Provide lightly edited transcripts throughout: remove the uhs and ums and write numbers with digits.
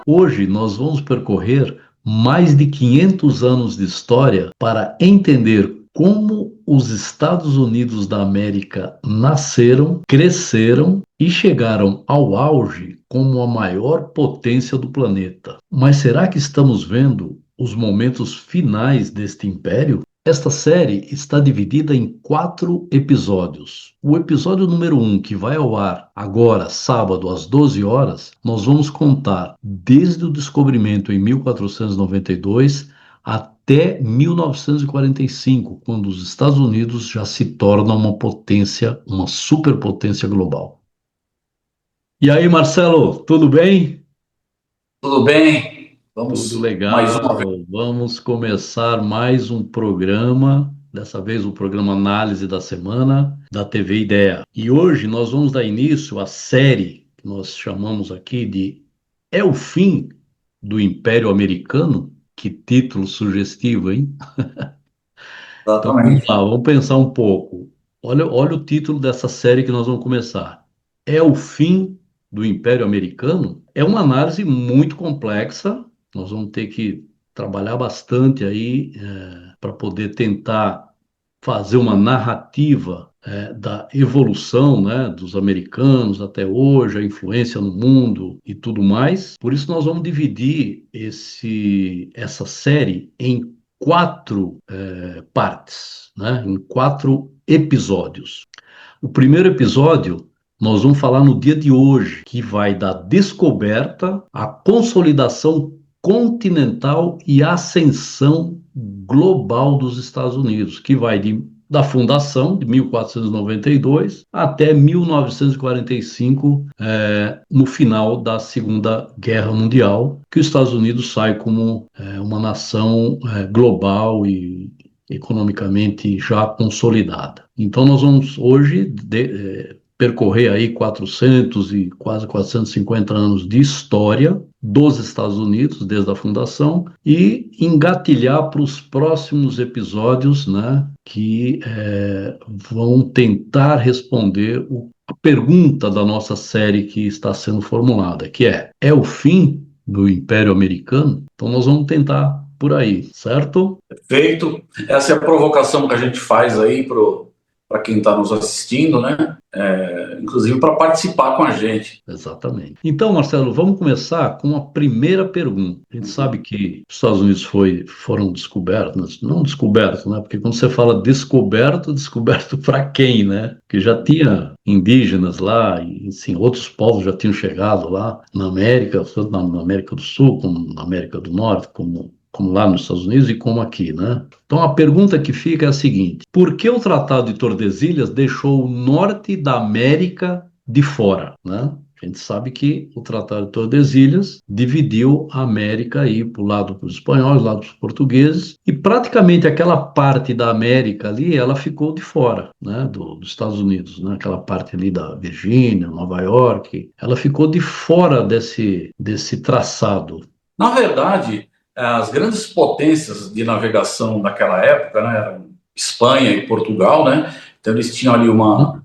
Hoje nós vamos percorrer mais de 500 anos de história para entender como os Estados Unidos da América nasceram, cresceram e chegaram ao auge como a maior potência do planeta. Mas será que estamos vendo os momentos finais deste império? Esta série está dividida em 4 episódios. O episódio número 1, que vai ao ar agora, sábado, às 12 horas, nós vamos contar desde o descobrimento em 1492 até 1945, quando os Estados Unidos já se tornam uma potência, uma superpotência global. E aí, Marcelo, tudo bem? Tudo bem? Tudo Vamos mais uma vez. legal. Vamos começar mais um programa, dessa vez o programa Análise da Semana da TV Ideia. E hoje nós vamos dar início à série que nós chamamos aqui de É o Fim do Império Americano? Que título sugestivo, hein? Então vamos lá, Exatamente. vamos pensar um pouco. Olha o título dessa série que nós vamos começar. É o fim do Império Americano? É uma análise muito complexa. Nós vamos ter que trabalhar bastante aí para poder tentar fazer uma narrativa da evolução, né, dos americanos até hoje, a influência no mundo e tudo mais. Por isso nós vamos dividir essa série em 4 partes, né, em 4 episódios. O primeiro episódio nós vamos falar no dia de hoje, que vai da descoberta, a consolidação continental e ascensão global dos Estados Unidos, que vai da fundação, de 1492, até 1945, no final da Segunda Guerra Mundial, que os Estados Unidos sai como uma nação global e economicamente já consolidada. Então, nós vamos hoje percorrer aí 400 e quase 450 anos de história dos Estados Unidos desde a fundação e engatilhar para os próximos episódios, né, que vão tentar responder a pergunta da nossa série que está sendo formulada, que é o fim do Império Americano? Então nós vamos tentar por aí, certo? Feito. Essa é a provocação que a gente faz aí para quem está nos assistindo, né? Inclusive para participar com a gente. Exatamente. Então, Marcelo, vamos começar com a primeira pergunta. A gente sabe que os Estados Unidos foram descobertos, não descobertos, né? Porque quando você fala descoberto, descoberto para quem, né? Que já tinha indígenas lá, e assim, outros povos já tinham chegado lá na América, tanto na América do Sul, como na América do Norte, como lá nos Estados Unidos e como aqui, né? Então a pergunta que fica é a seguinte: por que o Tratado de Tordesilhas deixou o norte da América de fora, né? A gente sabe que o Tratado de Tordesilhas dividiu a América aí para o lado dos espanhóis, lado dos portugueses, e praticamente aquela parte da América ali, ela ficou de fora, né, dos Estados Unidos, né? Aquela parte ali da Virgínia, Nova York, ela ficou de fora desse traçado. Na verdade, as grandes potências de navegação daquela época, né, eram Espanha e Portugal, né? Então eles tinham ali uma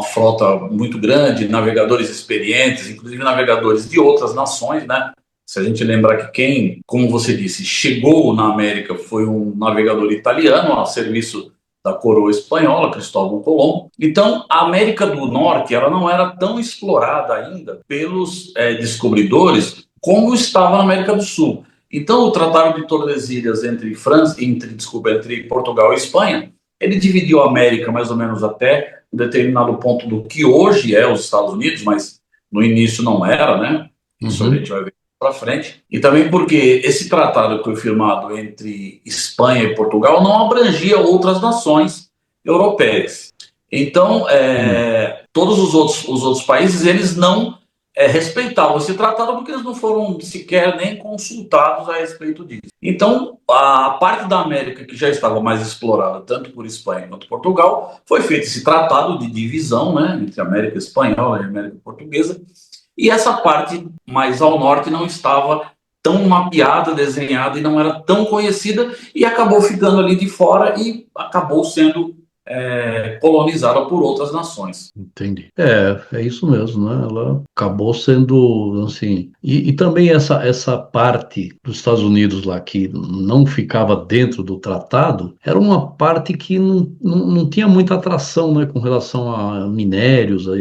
frota muito grande, navegadores experientes, inclusive navegadores de outras nações, né? Se a gente lembrar que quem, como você disse, chegou na América foi um navegador italiano a serviço da coroa espanhola, Cristóvão Colombo. Então, a América do Norte ela não era tão explorada ainda pelos descobridores como estava na América do Sul. Então, o Tratado de Tordesilhas entre Portugal e Espanha, ele dividiu a América mais ou menos até um determinado ponto do que hoje é os Estados Unidos, mas no início não era, né? Isso a Uhum. gente vai ver para frente. E também porque esse tratado que foi firmado entre Espanha e Portugal não abrangia outras nações europeias. Então, todos os outros países eles não respeitavam esse tratado porque eles não foram sequer nem consultados a respeito disso. Então, a parte da América que já estava mais explorada, tanto por Espanha quanto Portugal, foi feito esse tratado de divisão, né, entre a América Espanhola e a América Portuguesa, e essa parte mais ao norte não estava tão mapeada, desenhada e não era tão conhecida e acabou ficando ali de fora e acabou sendo colonizada por outras nações. Entendi. É isso mesmo, né? Ela acabou sendo assim. E também essa parte dos Estados Unidos lá que não ficava dentro do tratado era uma parte que não tinha muita atração, né, com relação a minérios, a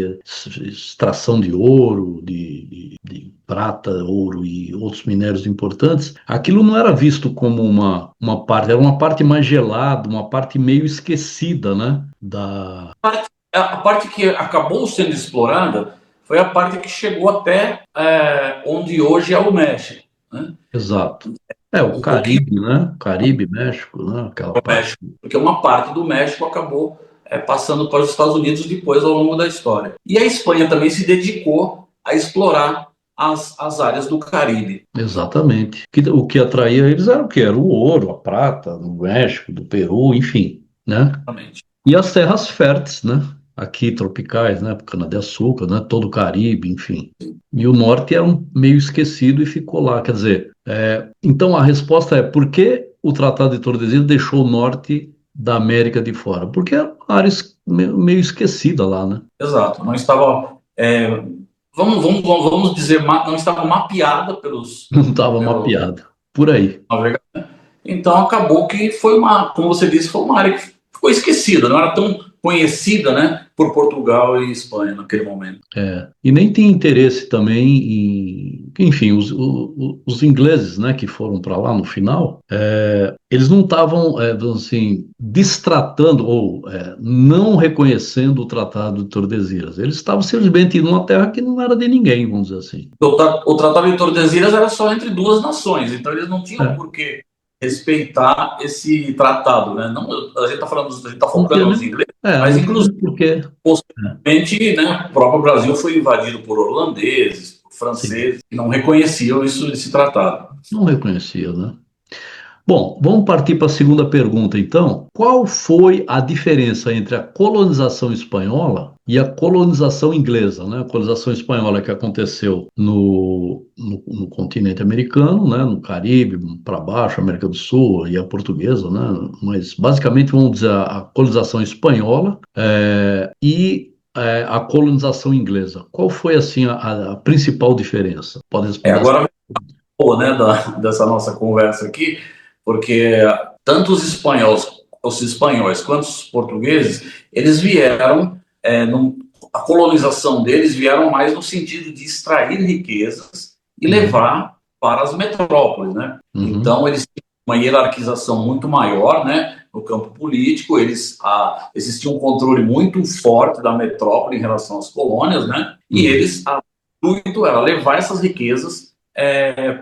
extração de ouro, de prata, ouro e outros minérios importantes. Aquilo não era visto como uma parte, era uma parte mais gelada, uma parte meio esquecida, né? A parte que acabou sendo explorada foi a parte que chegou até onde hoje é o México, né? Exato. É, o Um pouquinho Caribe, né? Caribe, México, né? Aquela do parte. México, porque uma parte do México acabou passando para os Estados Unidos depois ao longo da história. E a Espanha também se dedicou a explorar as áreas do Caribe. Exatamente. O que atraía eles era o quê? Era o ouro, a prata, do México, do Peru, enfim, né? Exatamente. E as terras férteis, né? Aqui, tropicais, né? Cana-de-açúcar, né? Todo o Caribe, enfim. E o norte era meio esquecido e ficou lá. Quer dizer, então a resposta é por que o Tratado de Tordesilhas deixou o norte da América de fora? Porque era uma área meio esquecida lá, né? Exato. Não estava, vamos dizer, não estava mapeada Não estava pelos mapeado. Por aí. navegadores. Então acabou que foi como você disse, foi uma área que ficou esquecida, não era tão conhecida, né, por Portugal e Espanha naquele momento. E nem tem interesse também enfim, os ingleses, né, que foram para lá no final, eles não estavam, assim, destratando ou não reconhecendo o Tratado de Tordesilhas. Eles estavam simplesmente indo numa terra que não era de ninguém, vamos dizer assim. O Tratado de Tordesilhas era só entre duas nações, então eles não tinham É. por que respeitar esse tratado, né? Não, a gente está falando, a gente está Porque, focando né? nos ingleses, Não mas inclusive tinha porque. posteriormente, né, o próprio Brasil foi invadido por holandeses, por Sim, franceses, que não reconheciam esse tratado. não reconhecia, né? Bom, vamos partir para a segunda pergunta, então. Qual foi a diferença entre a colonização espanhola e a colonização inglesa, né? A colonização espanhola que aconteceu no continente americano, né? No Caribe, para baixo, América do Sul, e a portuguesa, né? Mas, basicamente, vamos dizer a colonização espanhola e a colonização inglesa. Qual foi, assim, a principal diferença? Pode responder essa. Agora, né, dessa nossa conversa aqui, porque tanto os espanhóis quanto os portugueses, eles vieram, a colonização deles vieram mais no sentido de extrair riquezas e Uhum, levar para as metrópoles, né? uhum, Então eles tinham uma hierarquização muito maior, né, no campo político, existia um controle muito forte da metrópole em relação às colônias, né? E uhum, o intuito era levar essas riquezas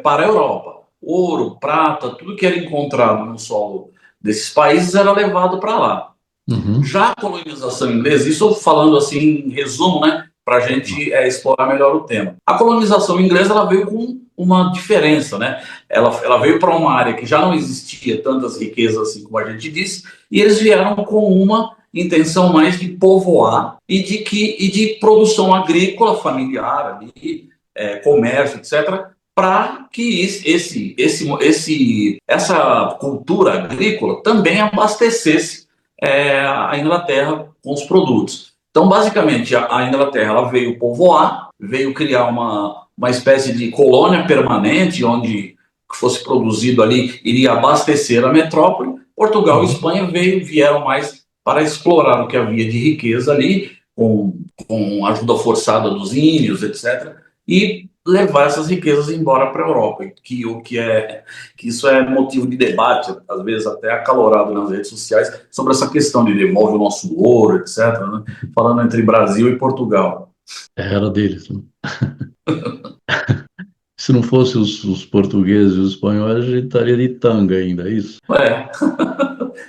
para a Europa. Ouro, prata, tudo que era encontrado no solo desses países era levado para lá. uhum. Já a colonização inglesa, isso falando assim em resumo, né, para a gente explorar melhor o tema. A colonização inglesa ela veio com uma diferença, né? Ela veio para uma área que já não existia tantas riquezas assim como a gente disse, e eles vieram com uma intenção mais de povoar e de produção agrícola familiar ali, comércio, etc., para que essa cultura agrícola também abastecesse a Inglaterra com os produtos. Então, basicamente, a Inglaterra ela veio povoar, veio criar uma espécie de colônia permanente, onde que fosse produzido ali iria abastecer a metrópole. Portugal e Uhum. Espanha vieram mais para explorar o que havia de riqueza ali, com ajuda forçada dos índios, etc., e levar essas riquezas embora para a Europa, que isso é motivo de debate, às vezes até acalorado nas redes sociais, sobre essa questão de devolve o nosso ouro, etc., né? Falando entre Brasil e Portugal. Era deles, né? Se não fosse os portugueses e os espanhóis, a gente estaria de tanga ainda, é isso? É,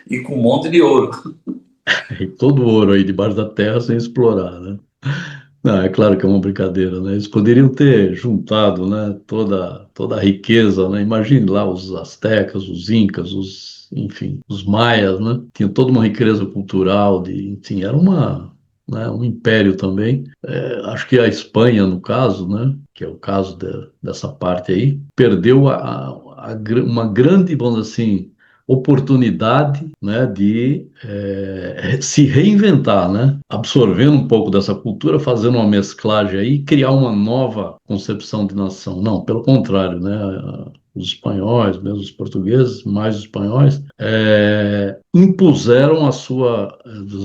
e com um monte de ouro. E todo o ouro aí debaixo da terra sem explorar, né? Não, é claro que é uma brincadeira, né? Eles poderiam ter juntado, né, toda a riqueza, né? Imagine lá os astecas, os incas, enfim, os maias, né? Tinha toda uma riqueza cultural, enfim, era um império também. Acho que a Espanha, no caso, né, que é o caso dessa parte aí, perdeu uma grande, vamos dizer assim, oportunidade, né, de se reinventar, né, absorvendo um pouco dessa cultura, fazendo uma mesclagem aí, criar uma nova concepção de nação. Não, pelo contrário, né, os espanhóis, mesmo os portugueses, mais os espanhóis, impuseram a sua,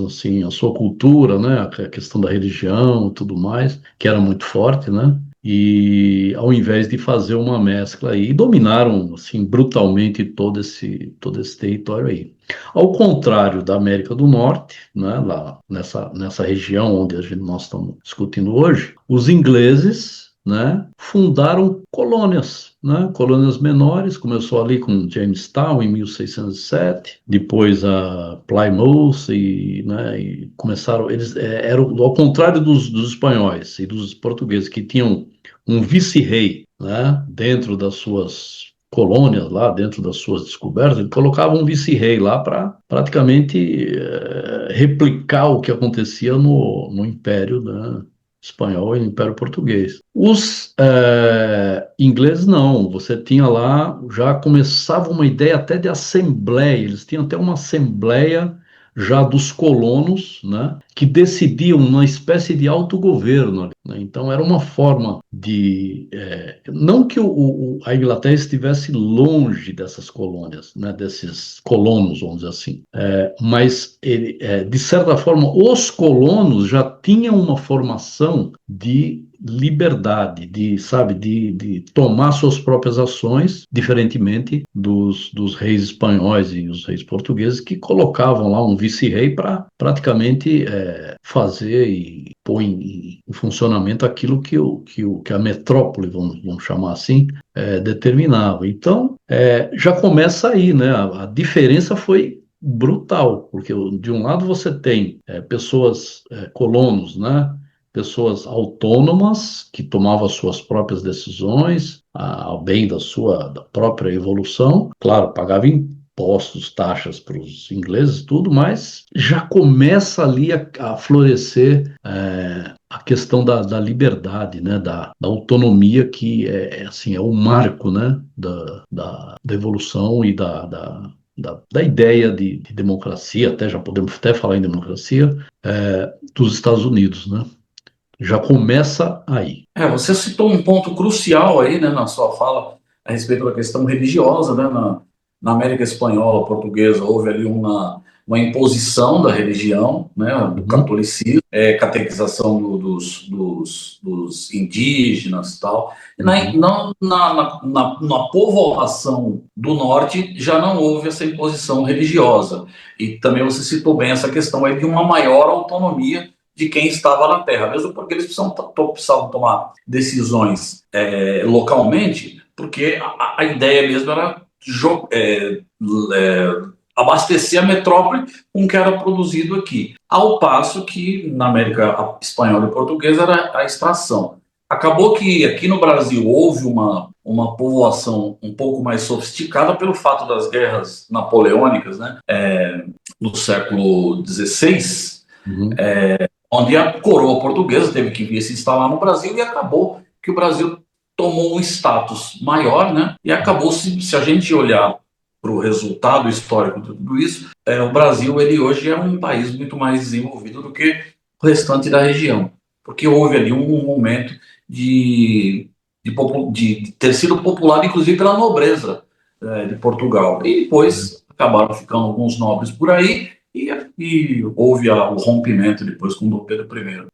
assim, a sua cultura, né, a questão da religião e tudo mais, que era muito forte, né, e ao invés de fazer uma mescla aí, dominaram assim brutalmente todo esse território aí. Ao contrário da América do Norte, né, lá nessa região onde nós estamos discutindo hoje, os ingleses, né, fundaram colônias, né, colônias menores. Começou ali com Jamestown em 1607, depois a Plymouth né, e começaram, eles eram ao contrário dos espanhóis e dos portugueses que tinham um vice-rei, né, dentro das suas colônias, lá dentro das suas descobertas, ele colocava um vice-rei lá para praticamente replicar o que acontecia no Império, né, Espanhol e no Império Português. Os ingleses não, você tinha lá, já começava uma ideia até de assembleia, eles tinham até uma assembleia já dos colonos, né, que decidiam uma espécie de autogoverno, né? Então era uma forma de não que a Inglaterra estivesse longe dessas colônias, né, desses colonos, vamos dizer assim, mas ele, de certa forma os colonos já tinham uma formação de liberdade, sabe, de tomar suas próprias ações, diferentemente dos reis espanhóis e os reis portugueses que colocavam lá um vice-rei para praticamente fazer e pôr em funcionamento aquilo que a metrópole, vamos chamar assim, determinava. Então, já começa aí, né? A diferença foi brutal, porque de um lado você tem pessoas, colonos, né? Pessoas autônomas que tomavam as suas próprias decisões, ao bem da própria evolução, claro, pagavam impostos, taxas para os ingleses, tudo, mas já começa ali a florescer a questão da liberdade, né, da autonomia, que assim, é o marco, né, da evolução e da ideia de democracia, até já podemos até falar em democracia, dos Estados Unidos, né? Já começa aí. Você citou um ponto crucial aí, né, na sua fala a respeito da questão religiosa, né, na América Espanhola, Portuguesa, houve ali uma imposição da religião, né, do Uhum. catolicismo, catequização dos indígenas e tal. E Uhum. na povoação do norte já não houve essa imposição religiosa. E também você citou bem essa questão aí de uma maior autonomia de quem estava na terra, mesmo porque eles precisavam tomar decisões localmente, porque a ideia mesmo era abastecer a metrópole com o que era produzido aqui. Ao passo que na América Espanhola e Portuguesa era a extração. Acabou que aqui no Brasil houve uma povoação um pouco mais sofisticada pelo fato das guerras napoleônicas, né? No século XVI, Uhum. onde a coroa portuguesa teve que vir se instalar no Brasil e acabou que o Brasil tomou um status maior, né? E acabou, se a gente olhar para o resultado histórico de tudo isso, o Brasil ele hoje é um país muito mais desenvolvido do que o restante da região, porque houve ali um momento de ter sido popular, inclusive pela nobreza de Portugal. E depois acabaram ficando alguns nobres por aí, e houve o rompimento depois com Dom Pedro I.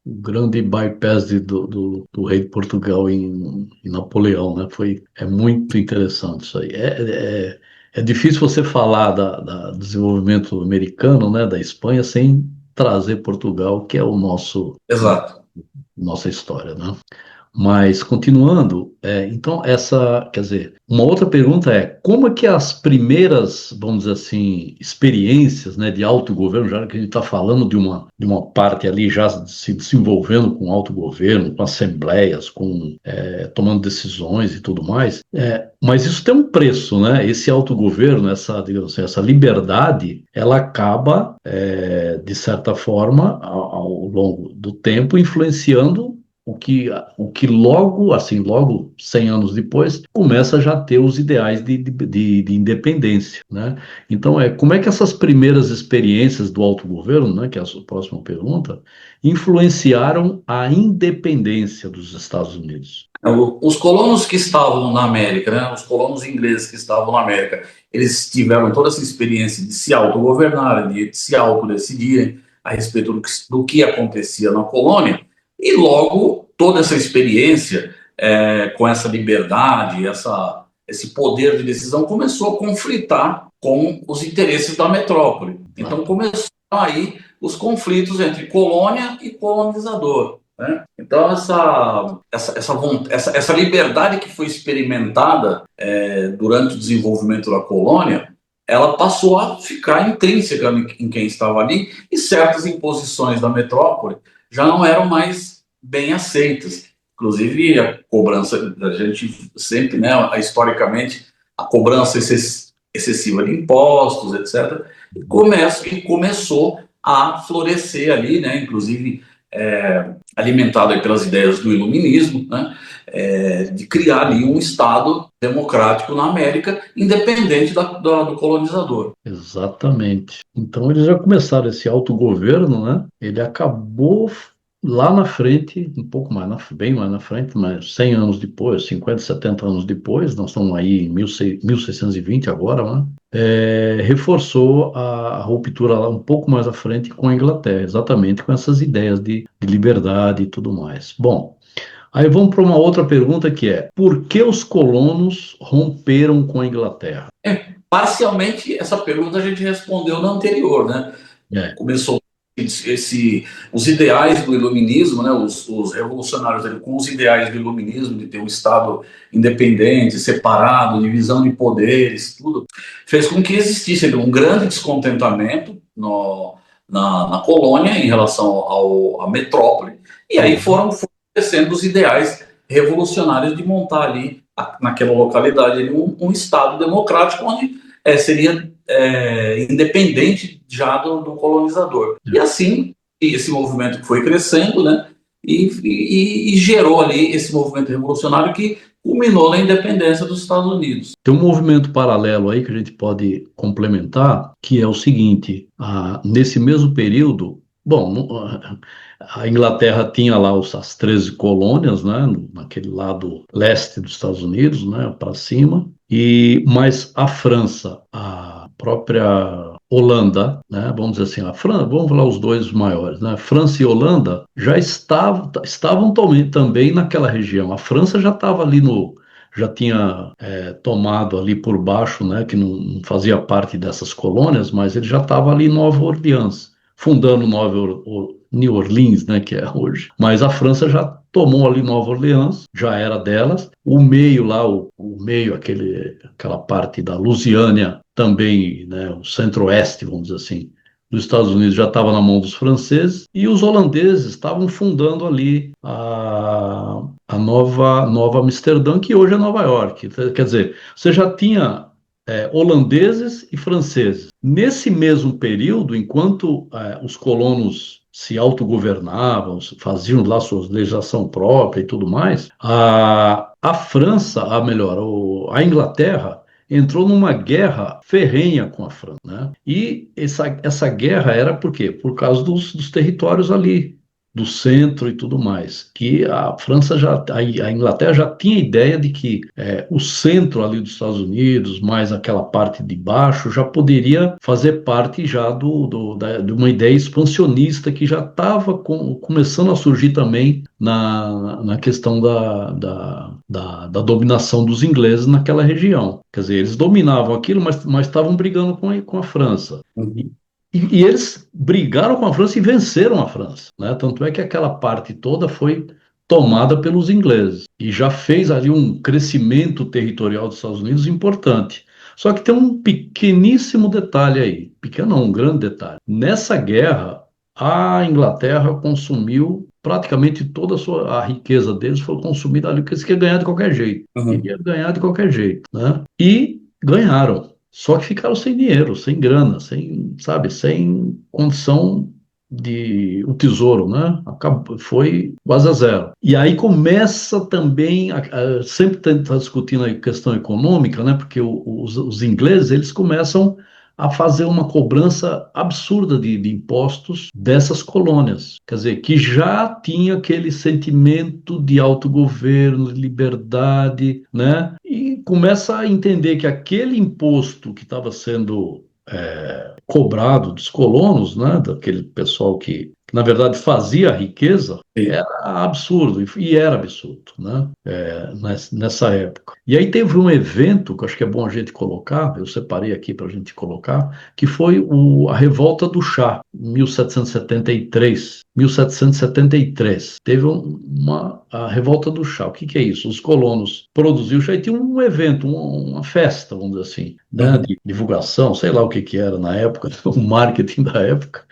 O grande bypass do rei de Portugal em Napoleão, né? É muito interessante isso aí. É difícil você falar do desenvolvimento americano, né, da Espanha, sem trazer Portugal, que é Exato. nossa história, né? Mas, continuando, então, quer dizer, uma outra pergunta é, como é que as primeiras, vamos dizer assim, experiências, né, de autogoverno, já que a gente está falando de uma parte ali já se desenvolvendo com autogoverno, com assembleias, tomando decisões e tudo mais, mas isso tem um preço, né? Esse autogoverno, digamos assim, essa liberdade, ela acaba, de certa forma, ao longo do tempo, influenciando o que logo, assim, logo 100 anos depois, começa já a ter os ideais de independência, né? Então, como é que essas primeiras experiências do autogoverno, né, que é a sua próxima pergunta, influenciaram a independência dos Estados Unidos? Os colonos que estavam na América, né, os colonos ingleses que estavam na América, eles tiveram toda essa experiência de se autogovernarem, de se autodecidirem a respeito do que acontecia na colônia, e logo toda essa experiência, com essa liberdade, esse poder de decisão, começou a conflitar com os interesses da metrópole. Então começaram aí os conflitos entre colônia e colonizador, né? Então, essa liberdade que foi experimentada durante o desenvolvimento da colônia, ela passou a ficar intrínseca em quem estava ali, e certas imposições da metrópole já não eram mais bem aceitas. Inclusive, a cobrança da gente sempre, né, historicamente, a cobrança excessiva de impostos, etc., e começou a florescer ali, né, inclusive alimentado aí pelas ideias do iluminismo, né, de criar ali um Estado democrático na América, independente do colonizador. Exatamente. Então eles já começaram esse autogoverno, né? Ele acabou lá na frente, um pouco mais, bem mais na frente, mas 100 anos depois, 50, 70 anos depois, nós estamos aí em 1620 agora, né? Reforçou a ruptura lá um pouco mais à frente com a Inglaterra, exatamente com essas ideias de liberdade e tudo mais. Bom, aí vamos para uma outra pergunta que é: por que os colonos romperam com a Inglaterra? Parcialmente, essa pergunta a gente respondeu na anterior, né? É. Começou os ideais do iluminismo, né? Os revolucionários ali, com os ideais do iluminismo, de ter um Estado independente, separado, divisão de poderes, tudo, fez com que existisse ali um grande descontentamento na colônia em relação à metrópole, e aí foram crescendo os ideais revolucionários de montar ali, naquela localidade, ali, um Estado democrático onde seria independente já do colonizador. E assim, esse movimento foi crescendo, né, e gerou ali esse movimento revolucionário que culminou na independência dos Estados Unidos. Tem um movimento paralelo aí que a gente pode complementar, que é o seguinte: nesse mesmo período, bom, a Inglaterra tinha lá as 13 colônias, né, naquele lado leste dos Estados Unidos, né, para cima, mas a França, a própria Holanda, né, vamos dizer assim, vamos falar os dois maiores, né, França e Holanda já estavam também naquela região. A França já estava ali já tinha tomado ali por baixo, né, que não fazia parte dessas colônias, mas ele já estava ali em Nova Orleans, fundando New Orleans, né, que é hoje. Mas a França já tomou ali Nova Orleans, já era delas. O meio lá, o meio, aquela parte da Louisiana também, né, o centro-oeste, vamos dizer assim, dos Estados Unidos já estava na mão dos franceses, e os holandeses estavam fundando ali a Nova Amsterdã, que hoje é Nova York. Quer dizer, você já tinha holandeses e franceses. Nesse mesmo período, enquanto os colonos se autogovernavam, faziam lá sua legislação própria e tudo mais, a França, a Inglaterra, entrou numa guerra ferrenha com a França, né? E essa guerra era por quê? Por causa dos territórios ali, do centro e tudo mais, que a Inglaterra já tinha ideia de que o centro ali dos Estados Unidos, mais aquela parte de baixo, já poderia fazer parte já de uma ideia expansionista que já estava começando a surgir também na questão da dominação dos ingleses naquela região. Quer dizer, eles dominavam aquilo, mas estavam brigando com a França. E eles brigaram com a França e venceram a França, né? Tanto é que aquela parte toda foi tomada pelos ingleses e já fez ali um crescimento territorial dos Estados Unidos importante. Só que tem um pequeníssimo detalhe aí, pequeno não, um grande detalhe. Nessa guerra, a Inglaterra consumiu praticamente toda a riqueza deles, foi consumida ali, porque eles queriam ganhar de qualquer jeito. Queriam ganhar de qualquer jeito, né? E ganharam. Só que ficaram sem dinheiro, sem grana, sem, sabe, sem condição o tesouro, né? Foi quase a zero. E aí começa também, sempre está discutindo a questão econômica, né? Porque os ingleses, eles começam a fazer uma cobrança absurda de impostos dessas colônias. Quer dizer, que já tinha aquele sentimento de autogoverno, de liberdade, né? E começa a entender que aquele imposto que estava sendo cobrado dos colonos, né, daquele pessoal que na verdade fazia a riqueza, era absurdo, e era absurdo, né, nessa época. E aí teve um evento, que eu acho que é bom a gente colocar, eu separei aqui para a gente colocar, que foi a Revolta do Chá, 1773. 1773. Teve a Revolta do Chá. O que é isso? Os colonos produziam chá e tinha um evento, uma festa, vamos dizer assim, né, Uhum. de divulgação, sei lá o que era na época, o marketing da época.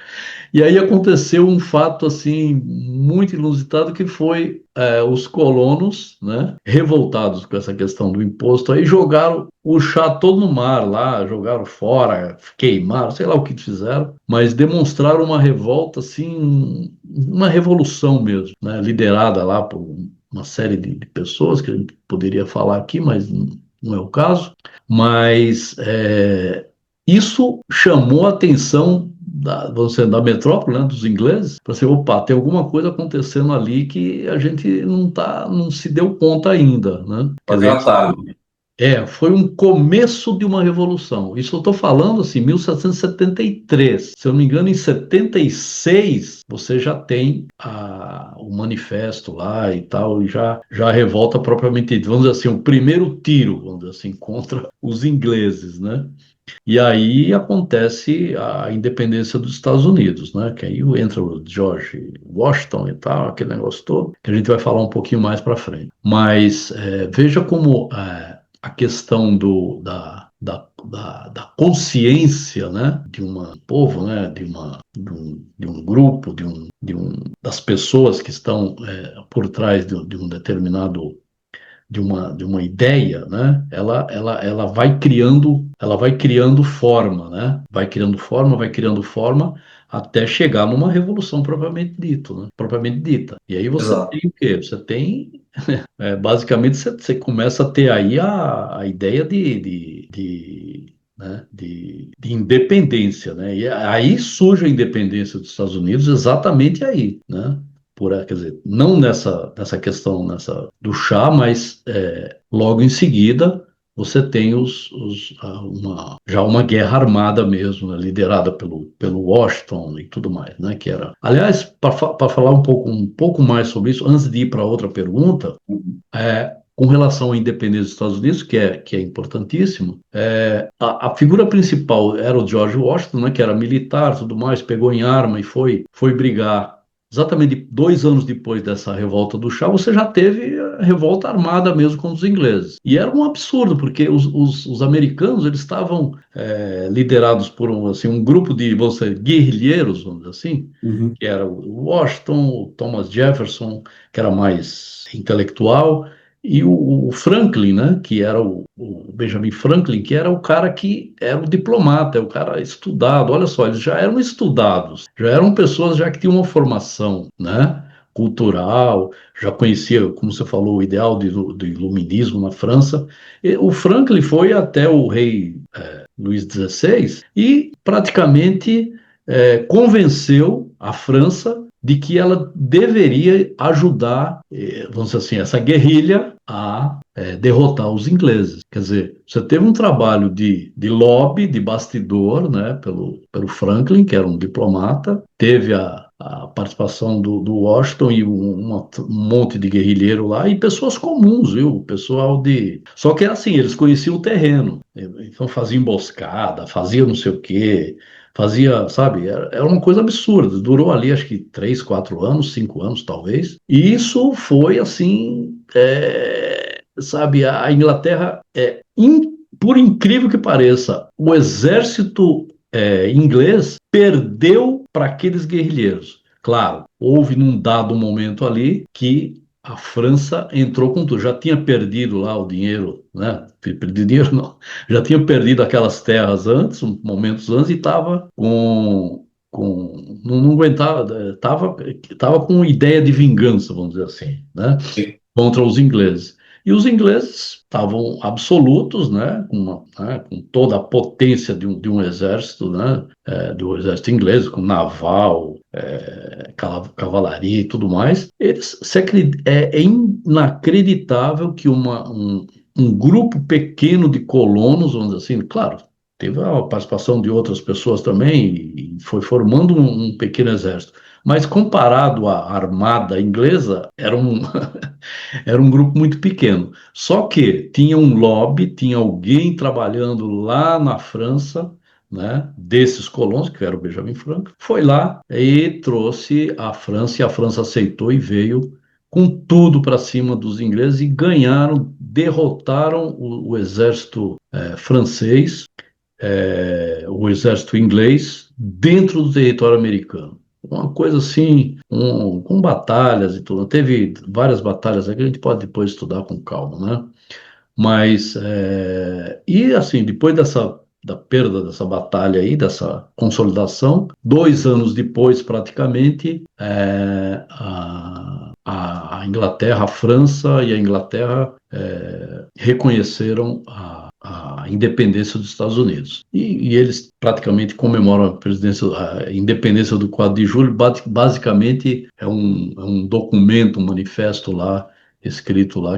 E aí aconteceu um fato assim muito inusitado que foi os colonos, né, revoltados com essa questão do imposto, aí jogaram o chá todo no mar lá, jogaram fora, queimaram, sei lá o que fizeram, mas demonstraram uma revolta assim, uma revolução mesmo, né, liderada lá por uma série de pessoas que a gente poderia falar aqui, mas não é o caso. Mas isso chamou a atenção vamos dizer, da metrópole, né, dos ingleses, para assim, opa, tem alguma coisa acontecendo ali que a gente não se deu conta ainda, né? Quer Fazer um dizer, atalho. foi um começo de uma revolução. Isso eu estou falando assim, 1773. Se eu não me engano, em 76 você já tem o manifesto lá e tal, e já a revolta propriamente dita. Vamos dizer assim, o primeiro tiro, vamos dizer assim, contra os ingleses, né? E aí acontece a independência dos Estados Unidos, né? Que aí entra o George Washington e tal, aquele negócio todo, que a gente vai falar um pouquinho mais para frente. Mas veja como a questão da consciência, né, de um povo, né, de um grupo, das pessoas que estão por trás de um determinado de uma ideia, né? Ela vai criando forma, né? Vai criando forma até chegar numa revolução propriamente dito, né? Propriamente dita. E aí você Exato. tem o quê? Você tem, basicamente, você começa a ter aí a ideia né, de independência, né? E aí surge a independência dos Estados Unidos exatamente aí, né? Quer dizer, não nessa questão do chá, mas logo em seguida você tem já uma guerra armada mesmo, né, liderada pelo Washington e tudo mais, né? Que era. Aliás, para falar um pouco mais sobre isso, antes de ir para outra pergunta, com relação à independência dos Estados Unidos, que é importantíssimo, a figura principal era o George Washington, né, que era militar, tudo mais, pegou em arma e foi brigar. Exatamente 2 anos depois dessa revolta do chá, você já teve a revolta armada mesmo com os ingleses. E era um absurdo, porque os americanos eles estavam liderados por um grupo de, vamos dizer, guerrilheiros, vamos dizer assim, Uhum. que era o Washington, o Thomas Jefferson, que era mais intelectual, e o Franklin, né, que era o Benjamin Franklin, que era o cara que era o diplomata, é o cara estudado. Olha só, eles já eram estudados, já eram pessoas já que tinham uma formação, né, cultural, já conhecia, como você falou, o ideal do iluminismo na França. O Franklin foi até o rei Luís XVI e praticamente convenceu a França de que ela deveria ajudar, vamos dizer assim, essa guerrilha a derrotar os ingleses. Quer dizer, você teve um trabalho de lobby, de bastidor, né, pelo Franklin, que era um diplomata, teve a participação do Washington e um monte de guerrilheiro lá, e pessoas comuns, viu? Pessoal de. Só que assim, eles conheciam o terreno, então fazia emboscada, fazia não sei o quê, fazia, sabe, era uma coisa absurda. Durou ali, acho que 3, 4 anos, 5 anos, talvez. E isso foi assim, sabe, a Inglaterra por incrível que pareça, o exército inglês perdeu para aqueles guerrilheiros. Claro, houve num dado momento ali que a França entrou com tudo. Já tinha perdido lá o dinheiro, né? Perdido dinheiro não. Já tinha perdido aquelas terras antes, momentos antes, e estava com não aguentava, estava com ideia de vingança, vamos dizer assim, né? Contra os ingleses. E os ingleses estavam absolutos, né, com toda a potência de um exército, né, do exército inglês, com naval, cavalaria e tudo mais. É inacreditável que um grupo pequeno de colonos, vamos dizer assim, claro, teve a participação de outras pessoas também e foi formando um pequeno exército. Mas comparado à armada inglesa, era um grupo muito pequeno. Só que tinha um lobby, tinha alguém trabalhando lá na França, né, desses colonos, que era o Benjamin Franklin, foi lá e trouxe a França, e a França aceitou e veio com tudo para cima dos ingleses e ganharam, derrotaram o exército francês, o exército inglês, dentro do território americano. Uma coisa assim, com batalhas e tudo. Teve várias batalhas aqui, a gente pode depois estudar com calma, né? Mas, e assim, depois da perda dessa batalha aí, dessa consolidação, 2 anos depois, praticamente, a Inglaterra, a França e a Inglaterra reconheceram a independência dos Estados Unidos. E eles praticamente comemoram a independência do 4 de julho, basicamente é um documento, um manifesto lá, escrito lá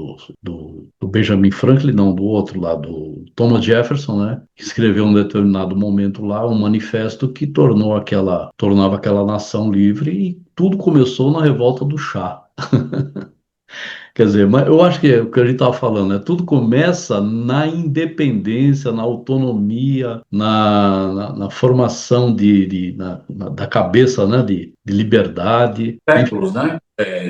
do Benjamin Franklin, não, do outro lá, do Thomas Jefferson, né, que escreveu em um determinado momento lá um manifesto que tornava aquela nação livre e tudo começou na revolta do chá. Quer dizer, mas eu acho que é o que a gente estava falando, né? Tudo começa na independência, na autonomia, na formação da cabeça, né? De liberdade. Séculos, né?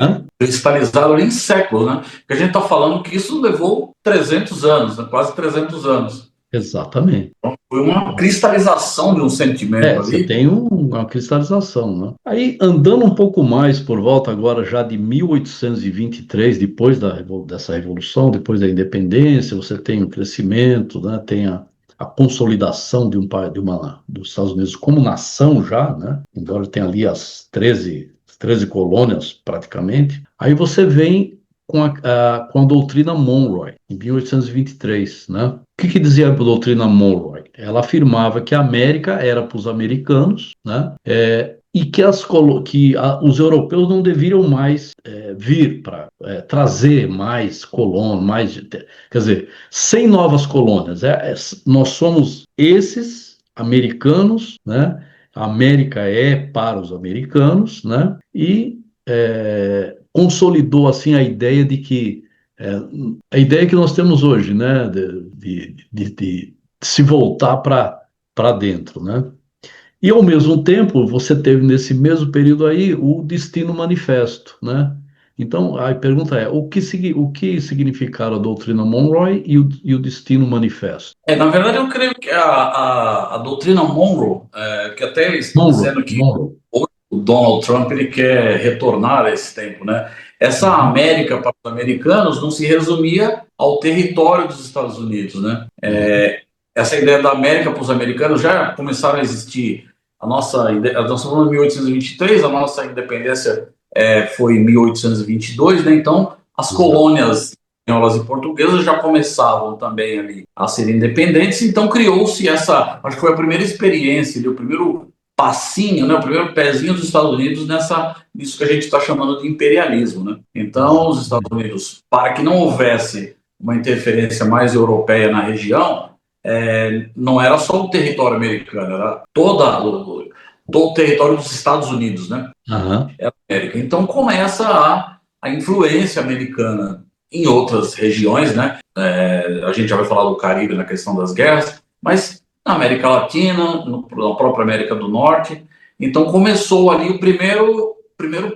Hã? Cristalizado ali em séculos, né? Porque a gente está falando que isso levou 300 anos, né? Quase 300 anos. Exatamente. Foi uma cristalização de um sentimento Você ali. tem uma cristalização, né? Aí, andando um pouco mais por volta agora já de 1823, depois dessa revolução, depois da independência, você tem o crescimento, né? Tem a consolidação dos Estados Unidos como nação já, né? Embora tenha ali as 13 colônias praticamente. Aí você vem com a doutrina Monroe, em 1823, né? O que dizia a doutrina Monroe? Ela afirmava que a América era para os americanos, né? E que os europeus não deveriam mais vir para trazer mais colônias, quer dizer, sem novas colônias. Nós somos esses americanos, né? A América é para os americanos, né? E consolidou assim é, a ideia que nós temos hoje, né, de se voltar para dentro, né? E ao mesmo tempo, você teve nesse mesmo período aí o Destino Manifesto, né? Então, a pergunta é, o que significaram a doutrina Monroe e o Destino Manifesto? Na verdade, eu creio que a doutrina Monroe, que até eles estão Monroe, dizendo que Monroe. o Donald Trump ele quer retornar a esse tempo, né? Essa Uhum, América para os americanos não se resumia ao território dos Estados Unidos, né? uhum, Essa ideia da América para os americanos já começaram a existir. Nós estamos em 1823, a nossa independência foi em 1822, né? Então, as exato. colônias espanholas e portuguesas já começavam também ali a serem independentes, então criou-se essa, acho que foi a primeira experiência, o primeiro passinho, né, o primeiro pezinho dos Estados Unidos nisso que a gente está chamando de imperialismo, né? Então, os Estados Exatamente. Unidos, para que não houvesse uma interferência mais europeia na região, não era só o território americano, era todo o território dos Estados Unidos, né? Aham, É a América. Então começa a influência americana em outras regiões, né? A gente já vai falar do Caribe na questão das guerras, mas na América Latina, na própria América do Norte. Então começou ali o primeiro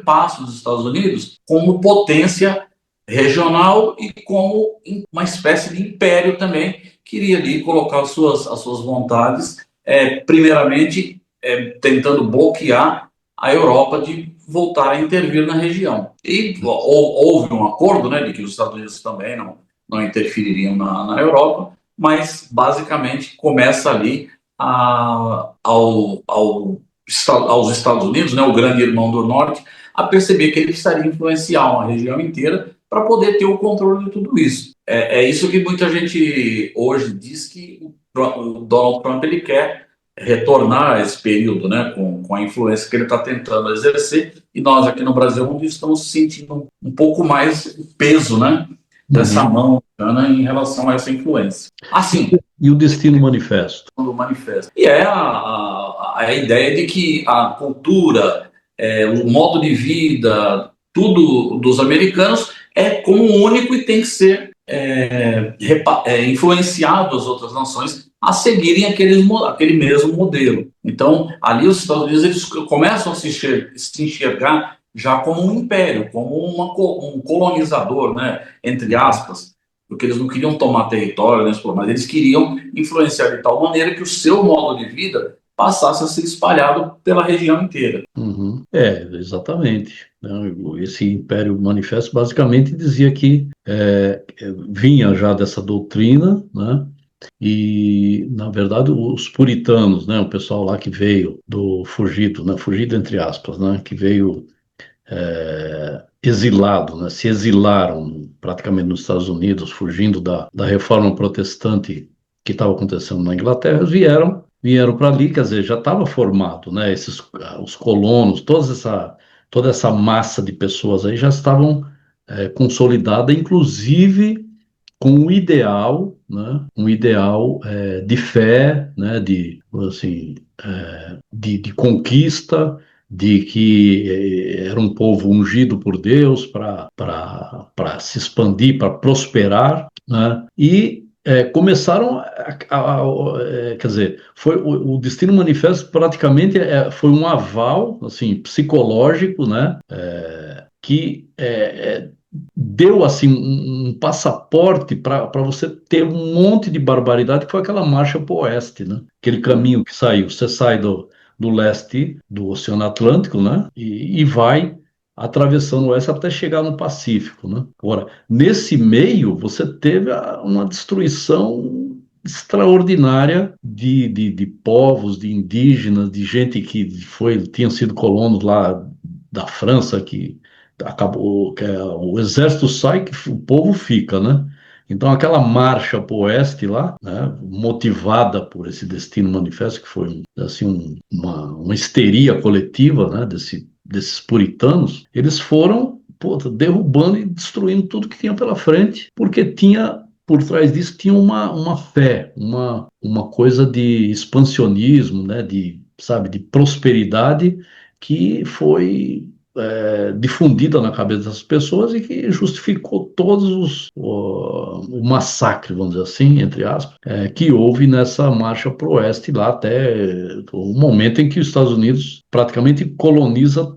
passo dos Estados Unidos como potência regional e como uma espécie de império também, queria ali colocar as suas vontades, primeiramente tentando bloquear a Europa de voltar a intervir na região. E houve um acordo, né, de que os Estados Unidos também não interfeririam na Europa, mas basicamente começa ali aos Estados Unidos, né, o grande irmão do Norte, a perceber que ele precisaria influenciar uma região inteira para poder ter o controle de tudo isso. É isso que muita gente hoje diz que o Donald Trump ele quer retornar a esse período, né, com a influência que ele está tentando exercer, e nós aqui no Brasil estamos sentindo um pouco mais o peso, né, dessa Uhum. mão americana em relação a essa influência. Assim, E o Destino Manifesto? do manifesto. E é a ideia de que a cultura, o modo de vida, tudo dos americanos é como único e tem que ser influenciado as outras nações a seguirem aquele mesmo modelo. Então, ali os Estados Unidos eles começam a se enxergar já como um império, como um colonizador, né, entre aspas, porque eles não queriam tomar território, né, mas eles queriam influenciar de tal maneira que o seu modo de vida passasse a ser espalhado pela região inteira. Uhum. Exatamente. Né? Esse Império Manifesto basicamente dizia que vinha já dessa doutrina, né? E, na verdade, os puritanos, né? O pessoal lá que veio do fugido, né? Fugido entre aspas, né? Que veio exilado, né? Se exilaram praticamente nos Estados Unidos, fugindo da reforma protestante que estava acontecendo na Inglaterra, vieram para ali, quer dizer, já estava formado, né? Os colonos, toda essa massa de pessoas aí já estavam consolidada, inclusive com um ideal, né? Um ideal de fé, né? De conquista, de que era um povo ungido por Deus para se expandir, para prosperar, né? E começaram quer dizer, foi o Destino Manifesto praticamente foi um aval assim psicológico, né? Que deu assim um passaporte para você ter um monte de barbaridade, que foi aquela marcha para o oeste, né? Aquele caminho que saiu. Você sai do leste do Oceano Atlântico, né? E vai atravessando o oeste até chegar no Pacífico, né? Agora, nesse meio, você teve uma destruição extraordinária de povos, de indígenas, de gente que tinham sido colonos lá da França, que acabou, o exército sai que o povo fica, né? Então aquela marcha para o oeste lá, né, motivada por esse Destino Manifesto, que foi assim uma histeria coletiva, né, desses puritanos, eles foram derrubando e destruindo tudo que tinha pela frente, porque tinha por trás disso tinha uma fé, uma coisa de expansionismo, né, sabe, de prosperidade que foi difundida na cabeça das pessoas e que justificou o massacre, vamos dizer assim, entre aspas, que houve nessa marcha para o oeste lá até o momento em que os Estados Unidos praticamente coloniza,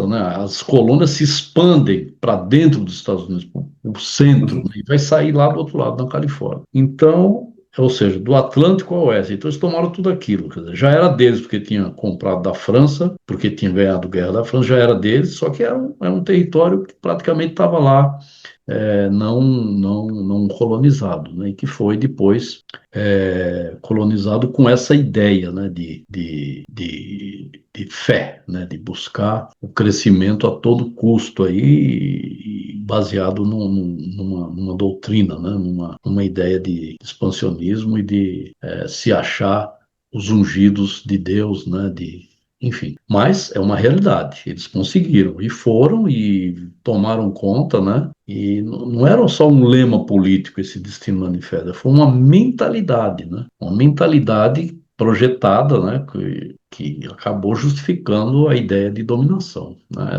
né? As colônias se expandem para dentro dos Estados Unidos, o centro, né? E vai sair lá do outro lado, na Califórnia. Então, ou seja, do Atlântico ao oeste. Então eles tomaram tudo aquilo. Quer dizer, já era deles porque tinha comprado da França, porque tinha ganhado a guerra da França, já era deles, só que era um território que praticamente estava lá, não colonizado, né? E que foi depois colonizado com essa ideia, né? De fé, né? De buscar o crescimento a todo custo aí, e baseado numa doutrina, né? Numa ideia de expansionismo e de se achar os ungidos de Deus, né? Enfim, mas é uma realidade. Eles conseguiram e foram e tomaram conta, né? E não era só um lema político esse Destino Manifesto, foi uma mentalidade, né? Uma mentalidade projetada, né? Que acabou justificando a ideia de dominação, né?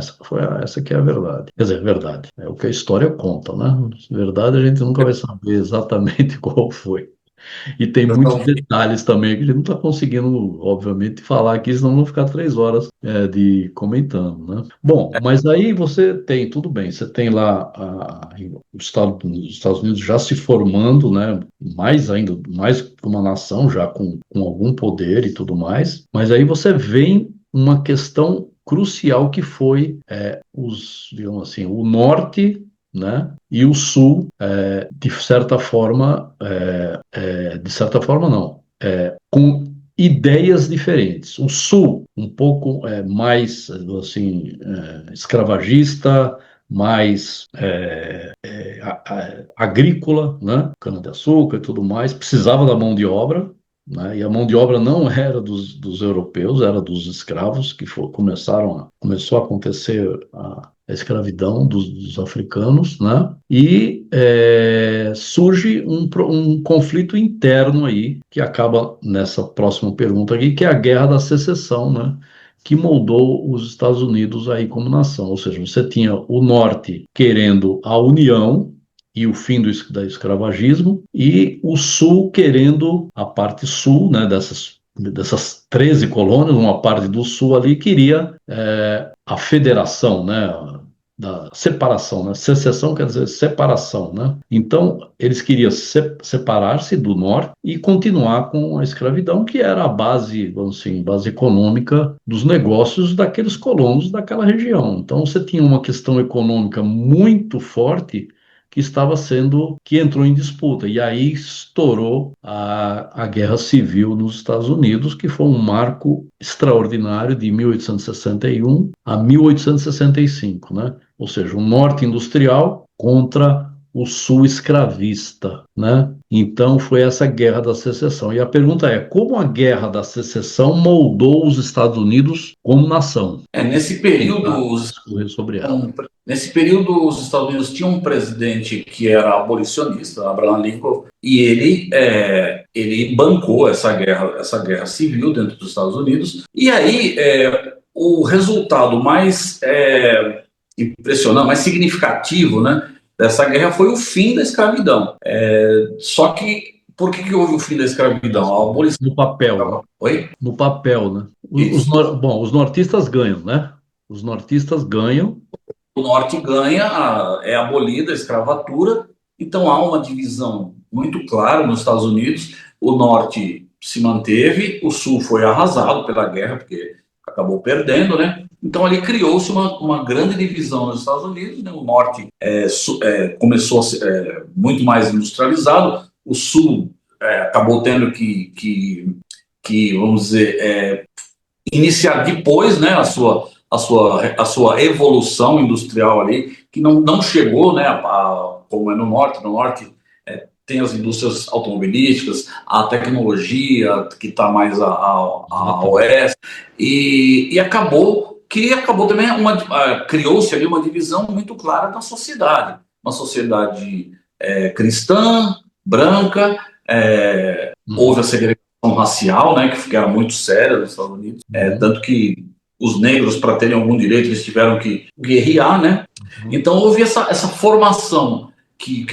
Essa que é a verdade. Quer dizer, verdade. É o que a história conta, né? Verdade, a gente nunca vai saber exatamente qual foi. E tem muitos detalhes também que a gente não está conseguindo, obviamente, falar aqui, senão vão ficar 3 horas de comentando, né? Bom, mas aí você tem, tudo bem, você tem lá os Estados Unidos já se formando, né? Mais ainda, mais que uma nação, já com algum poder e tudo mais, mas aí você vem uma questão crucial que foi digamos assim, o norte, né? E o sul, de certa forma, de certa forma não, ideias diferentes. O Sul, um pouco mais assim, escravagista, mais agrícola, né? Cana-de-açúcar e tudo mais, precisava da mão de obra, né? E a mão de obra não era dos europeus, era dos escravos que começou a acontecer a escravidão dos africanos, né? E surge um conflito interno aí, que acaba nessa próxima pergunta aqui, que é a Guerra da Secessão, né? Que moldou os Estados Unidos aí como nação. Ou seja, você tinha o Norte querendo a união e o fim do escravagismo, e o Sul querendo a parte sul, né, dessas 13 colônias, uma parte do Sul ali queria a federação, né, da separação, né? Secessão quer dizer separação, né? Então, eles queriam separar-se do norte e continuar com a escravidão, que era a base, vamos assim, base econômica dos negócios daqueles colonos daquela região. Então, você tinha uma questão econômica muito forte que entrou em disputa. E aí estourou a Guerra Civil nos Estados Unidos, que foi um marco extraordinário de 1861 a 1865, né? Ou seja, o norte industrial contra o sul escravista, né? Então foi essa Guerra da Secessão. E a pergunta é, como a Guerra da Secessão moldou os Estados Unidos como nação? Nesse período, Discorrer sobre ela. nesse período, os Estados Unidos tinham um presidente que era abolicionista, Abraham Lincoln, e ele bancou essa guerra civil dentro dos Estados Unidos. E aí, o resultado mais impressionante, mais significativo, né, dessa guerra foi o fim da escravidão. Só que, por que houve o fim da escravidão? A abolição. No papel. Oi? No papel, né? Isso. Bom, os nortistas ganham, né? Os nortistas ganham. O norte ganha, é abolida a escravatura, então há uma divisão muito clara nos Estados Unidos. O norte se manteve, o sul foi arrasado pela guerra, porque acabou perdendo, né? Então ali criou-se uma grande divisão nos Estados Unidos, né? O norte começou a ser muito mais industrializado, o sul acabou tendo que vamos dizer, iniciar depois, né, a sua evolução industrial ali, que não chegou, né, como é no norte. No norte tem as indústrias automobilísticas, a tecnologia que está mais a oeste, e acabou também criou-se ali uma divisão muito clara da sociedade, uma sociedade cristã, branca, houve a segregação racial, né, que era muito séria nos Estados Unidos, tanto que os negros, para terem algum direito, eles tiveram que guerrear, né? Então houve essa formação que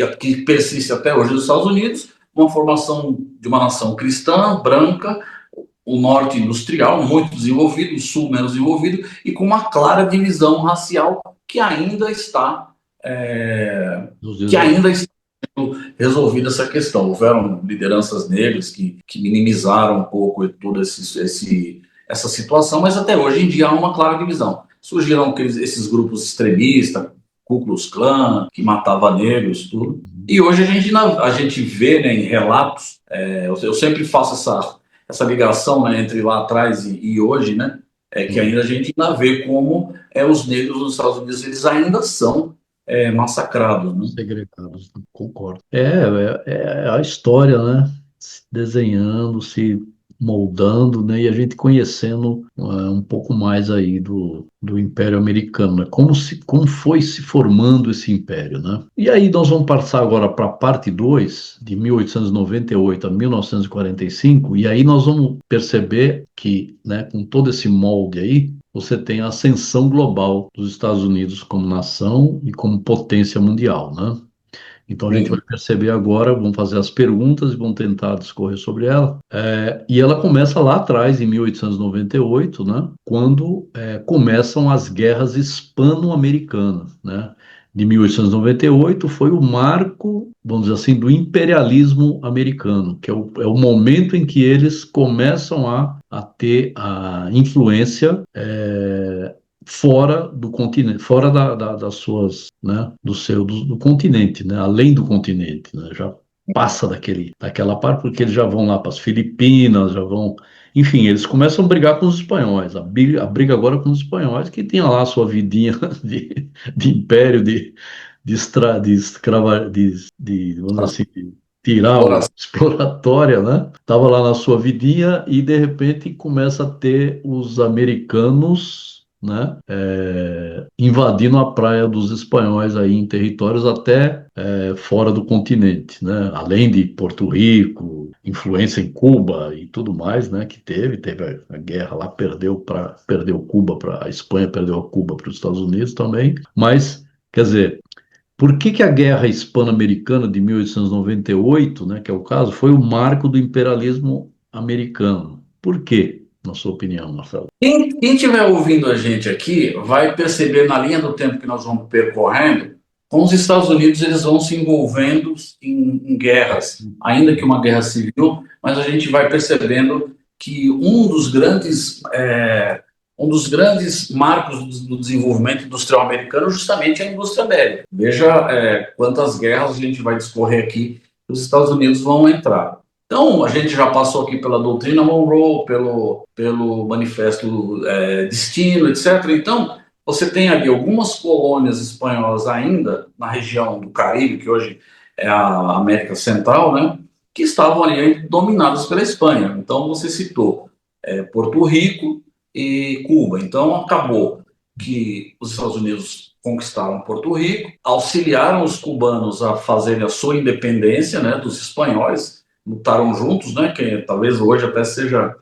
persiste até hoje nos Estados Unidos, uma formação de uma nação cristã, branca, o norte industrial, muito desenvolvido, o sul menos desenvolvido, e com uma clara divisão racial que ainda está resolvida essa questão. Houveram lideranças negras que minimizaram um pouco toda essa situação, mas até hoje em dia há uma clara divisão. Surgiram esses grupos extremistas, Ku Klux Klan, que matava negros, tudo. E hoje a gente vê, né, em relatos, eu sempre faço essa ligação, né, entre lá atrás e hoje, né, que ainda a gente ainda vê como os negros nos Estados Unidos eles ainda são massacrados, né? Segregados, concordo. É a história, né? Se desenhando, se moldando, né? E a gente conhecendo um pouco mais aí do Império Americano, né? Como foi se formando esse império, né? E aí nós vamos passar agora para a parte 2, de 1898 a 1945, e aí nós vamos perceber que, né, com todo esse molde aí, você tem a ascensão global dos Estados Unidos como nação e como potência mundial, né? Então a gente vai perceber agora, vamos fazer as perguntas e vamos tentar discorrer sobre ela. E ela começa lá atrás, em 1898, né? Quando começam as guerras hispano-americanas, né? De 1898 foi o marco, vamos dizer assim, do imperialismo americano, que é o momento em que eles começam a ter a influência fora do continente, fora das suas, né, do continente, né, além do continente, né, já passa daquela parte, porque eles já vão lá para as Filipinas, já vão. Enfim, eles começam a brigar com os espanhóis. A briga agora com os espanhóis, que tinha lá a sua vidinha de império, de escrava, vamos dizer assim, de tirar o Exploração. exploratória, né? Tava lá na sua vidinha e de repente começa a ter os americanos, né? Invadindo a praia dos espanhóis aí em territórios até fora do continente, né? Além de Porto Rico, influência em Cuba e tudo mais, né? Que teve a guerra lá, perdeu Cuba para a Espanha, perdeu a Cuba para os Estados Unidos também, mas quer dizer, por que que a Guerra Hispano-Americana de 1898, né, que é o caso, foi o marco do imperialismo americano? Por quê, na sua opinião, Marcelo? Quem estiver ouvindo a gente aqui vai perceber na linha do tempo que nós vamos percorrendo, com os Estados Unidos eles vão se envolvendo em guerras, ainda que uma guerra civil, mas a gente vai percebendo que um dos grandes marcos do desenvolvimento industrial americano justamente é a indústria bélica. Veja quantas guerras a gente vai discorrer aqui que os Estados Unidos vão entrar. Então, a gente já passou aqui pela doutrina Monroe, pelo manifesto Destino, etc. Então, você tem ali algumas colônias espanholas ainda na região do Caribe, que hoje é a América Central, né, que estavam ali dominadas pela Espanha. Então, você citou Porto Rico e Cuba. Então, acabou que os Estados Unidos conquistaram Porto Rico, auxiliaram os cubanos a fazerem a sua independência, né, dos espanhóis, lutaram juntos, né? Que talvez hoje até seja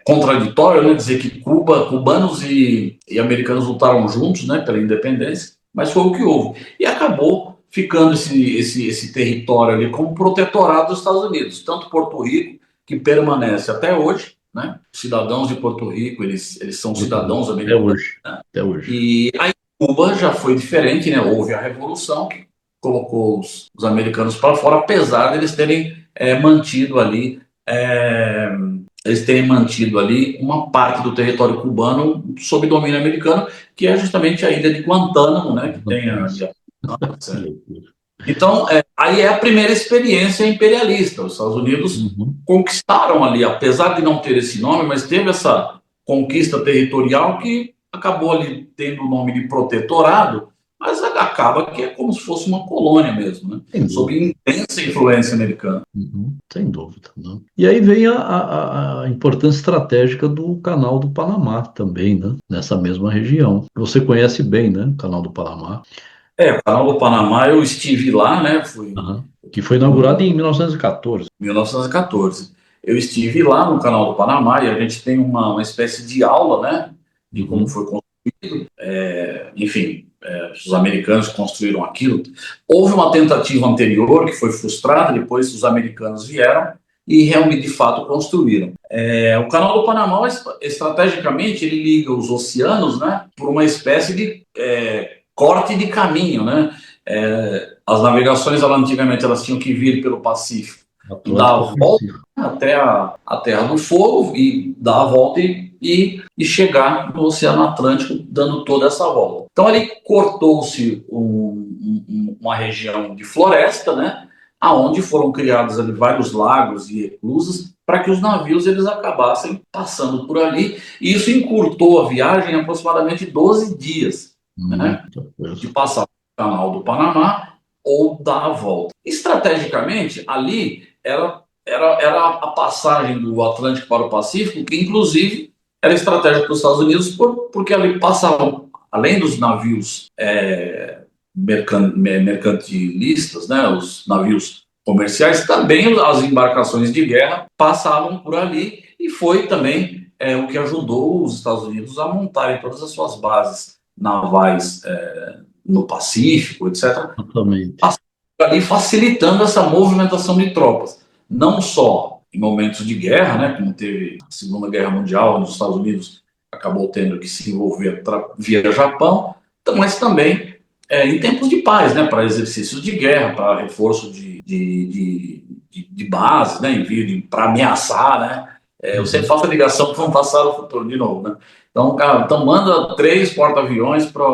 contraditório, né? Dizer que cubanos e americanos lutaram juntos, né? Pela independência, mas foi o que houve e acabou ficando esse território ali como protetorado dos Estados Unidos, tanto Porto Rico que permanece até hoje, né? Os cidadãos de Porto Rico eles são cidadãos Até americanos, hoje, né? até hoje. E aí Cuba já foi diferente, né? Houve a revolução que colocou os americanos para fora, apesar de eles terem mantido ali uma parte do território cubano sob domínio americano, que é justamente a ilha de Guantánamo, né? Que tem ali Que loucura. então, aí é a primeira experiência imperialista. Os Estados Unidos Uhum. conquistaram ali, apesar de não ter esse nome, mas teve essa conquista territorial que acabou ali tendo o nome de protetorado, mas acaba que é como se fosse uma colônia mesmo, né? Sem Sob dúvida. intensa influência americana. Uhum. Sem dúvida. Né? E aí vem a importância estratégica do Canal do Panamá também, né? Nessa mesma região. Você conhece bem, né? O Canal do Panamá. O Canal do Panamá, eu estive lá, né? Aham. Que foi inaugurado em 1914. 1914. Eu estive lá no Canal do Panamá e a gente tem uma espécie de aula, né, de como Uhum. foi construído. Enfim, os americanos construíram aquilo. Houve uma tentativa anterior que foi frustrada, depois os americanos vieram e realmente, de fato, construíram. O Canal do Panamá, estrategicamente, ele liga os oceanos, né, por uma espécie de corte de caminho, né? As navegações, antigamente, elas tinham que vir pelo Pacífico e dar a Atlântico volta Pacífico. até a Terra do Fogo e dar a volta e chegar no Oceano Atlântico dando toda essa volta. Então ali cortou-se uma região de floresta, né, aonde foram criados ali vários lagos e reclusas para que os navios eles acabassem passando por ali, e isso encurtou a viagem em aproximadamente 12 dias, né, Muita coisa. de passar pelo Canal do Panamá ou dar a volta. Estrategicamente, ali era a passagem do Atlântico para o Pacífico, que inclusive era estratégica para os Estados Unidos, porque ali passavam, além dos navios mercantilistas, né, os navios comerciais, também as embarcações de guerra passavam por ali, e foi também o que ajudou os Estados Unidos a montarem todas as suas bases navais no Pacífico, etc., Exatamente. ali facilitando essa movimentação de tropas, não só em momentos de guerra, né, como teve a Segunda Guerra Mundial, onde os Estados Unidos acabou tendo que se envolver via Japão, mas também em tempos de paz, né, para exercícios de guerra, para reforço de base, né, envio para ameaçar, né. Eu sempre Uhum. faço a ligação com o passado ao futuro, de novo, né. Então, cara, então manda 3 porta-aviões para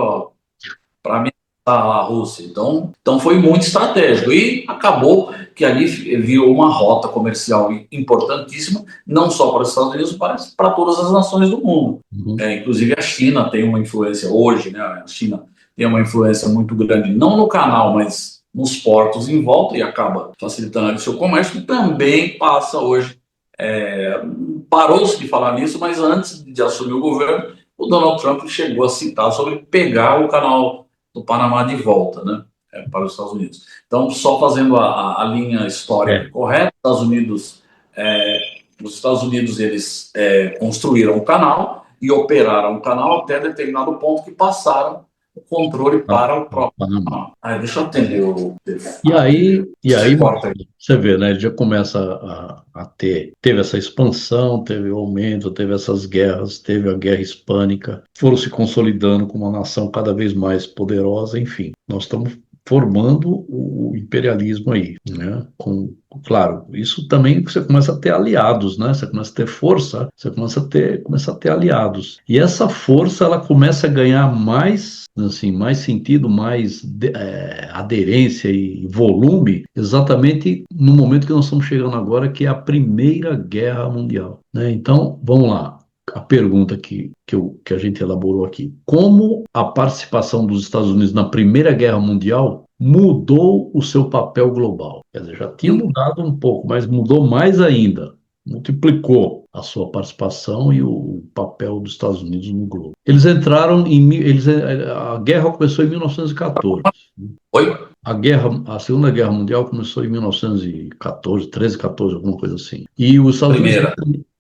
ameaçar a Rússia. Então foi muito estratégico e acabou que ali virou uma rota comercial importantíssima, não só para os Estados Unidos, mas para todas as nações do mundo. Inclusive a China tem uma influência hoje, né? A China tem uma influência muito grande, não no canal, mas nos portos em volta e acaba facilitando o seu comércio, que também passa hoje. Parou-se de falar nisso, mas antes de assumir o governo, o Donald Trump chegou a citar sobre pegar o canal do Panamá de volta, né, para os Estados Unidos. Então, só fazendo a linha histórica correta, os Estados Unidos eles construíram o canal e operaram o canal até determinado ponto que passaram o controle para o próprio Panamá. Deixa eu atender o telefone. E aí você vê, né? Ele já começa a teve essa expansão, teve o aumento, teve essas guerras, teve a Guerra Hispânica, foram se consolidando como uma nação cada vez mais poderosa, enfim. Nós estamos formando o imperialismo aí, né? Claro, isso também você começa a ter aliados, né? Você começa a ter força, você começa a ter aliados. E essa força, ela começa a ganhar mais, assim, mais sentido, mais aderência e volume, exatamente no momento que nós estamos chegando agora, que é a Primeira Guerra Mundial, né? Então, vamos lá. A pergunta que a gente elaborou aqui. Como a participação dos Estados Unidos na Primeira Guerra Mundial mudou o seu papel global? Quer dizer, já tinha mudado um pouco, mas mudou mais ainda. Multiplicou a sua participação e o papel dos Estados Unidos no globo. Eles entraram a guerra começou em 1914. Oi? A Segunda Guerra Mundial começou em 1914, 13, 14, alguma coisa assim. E os Estados Unidos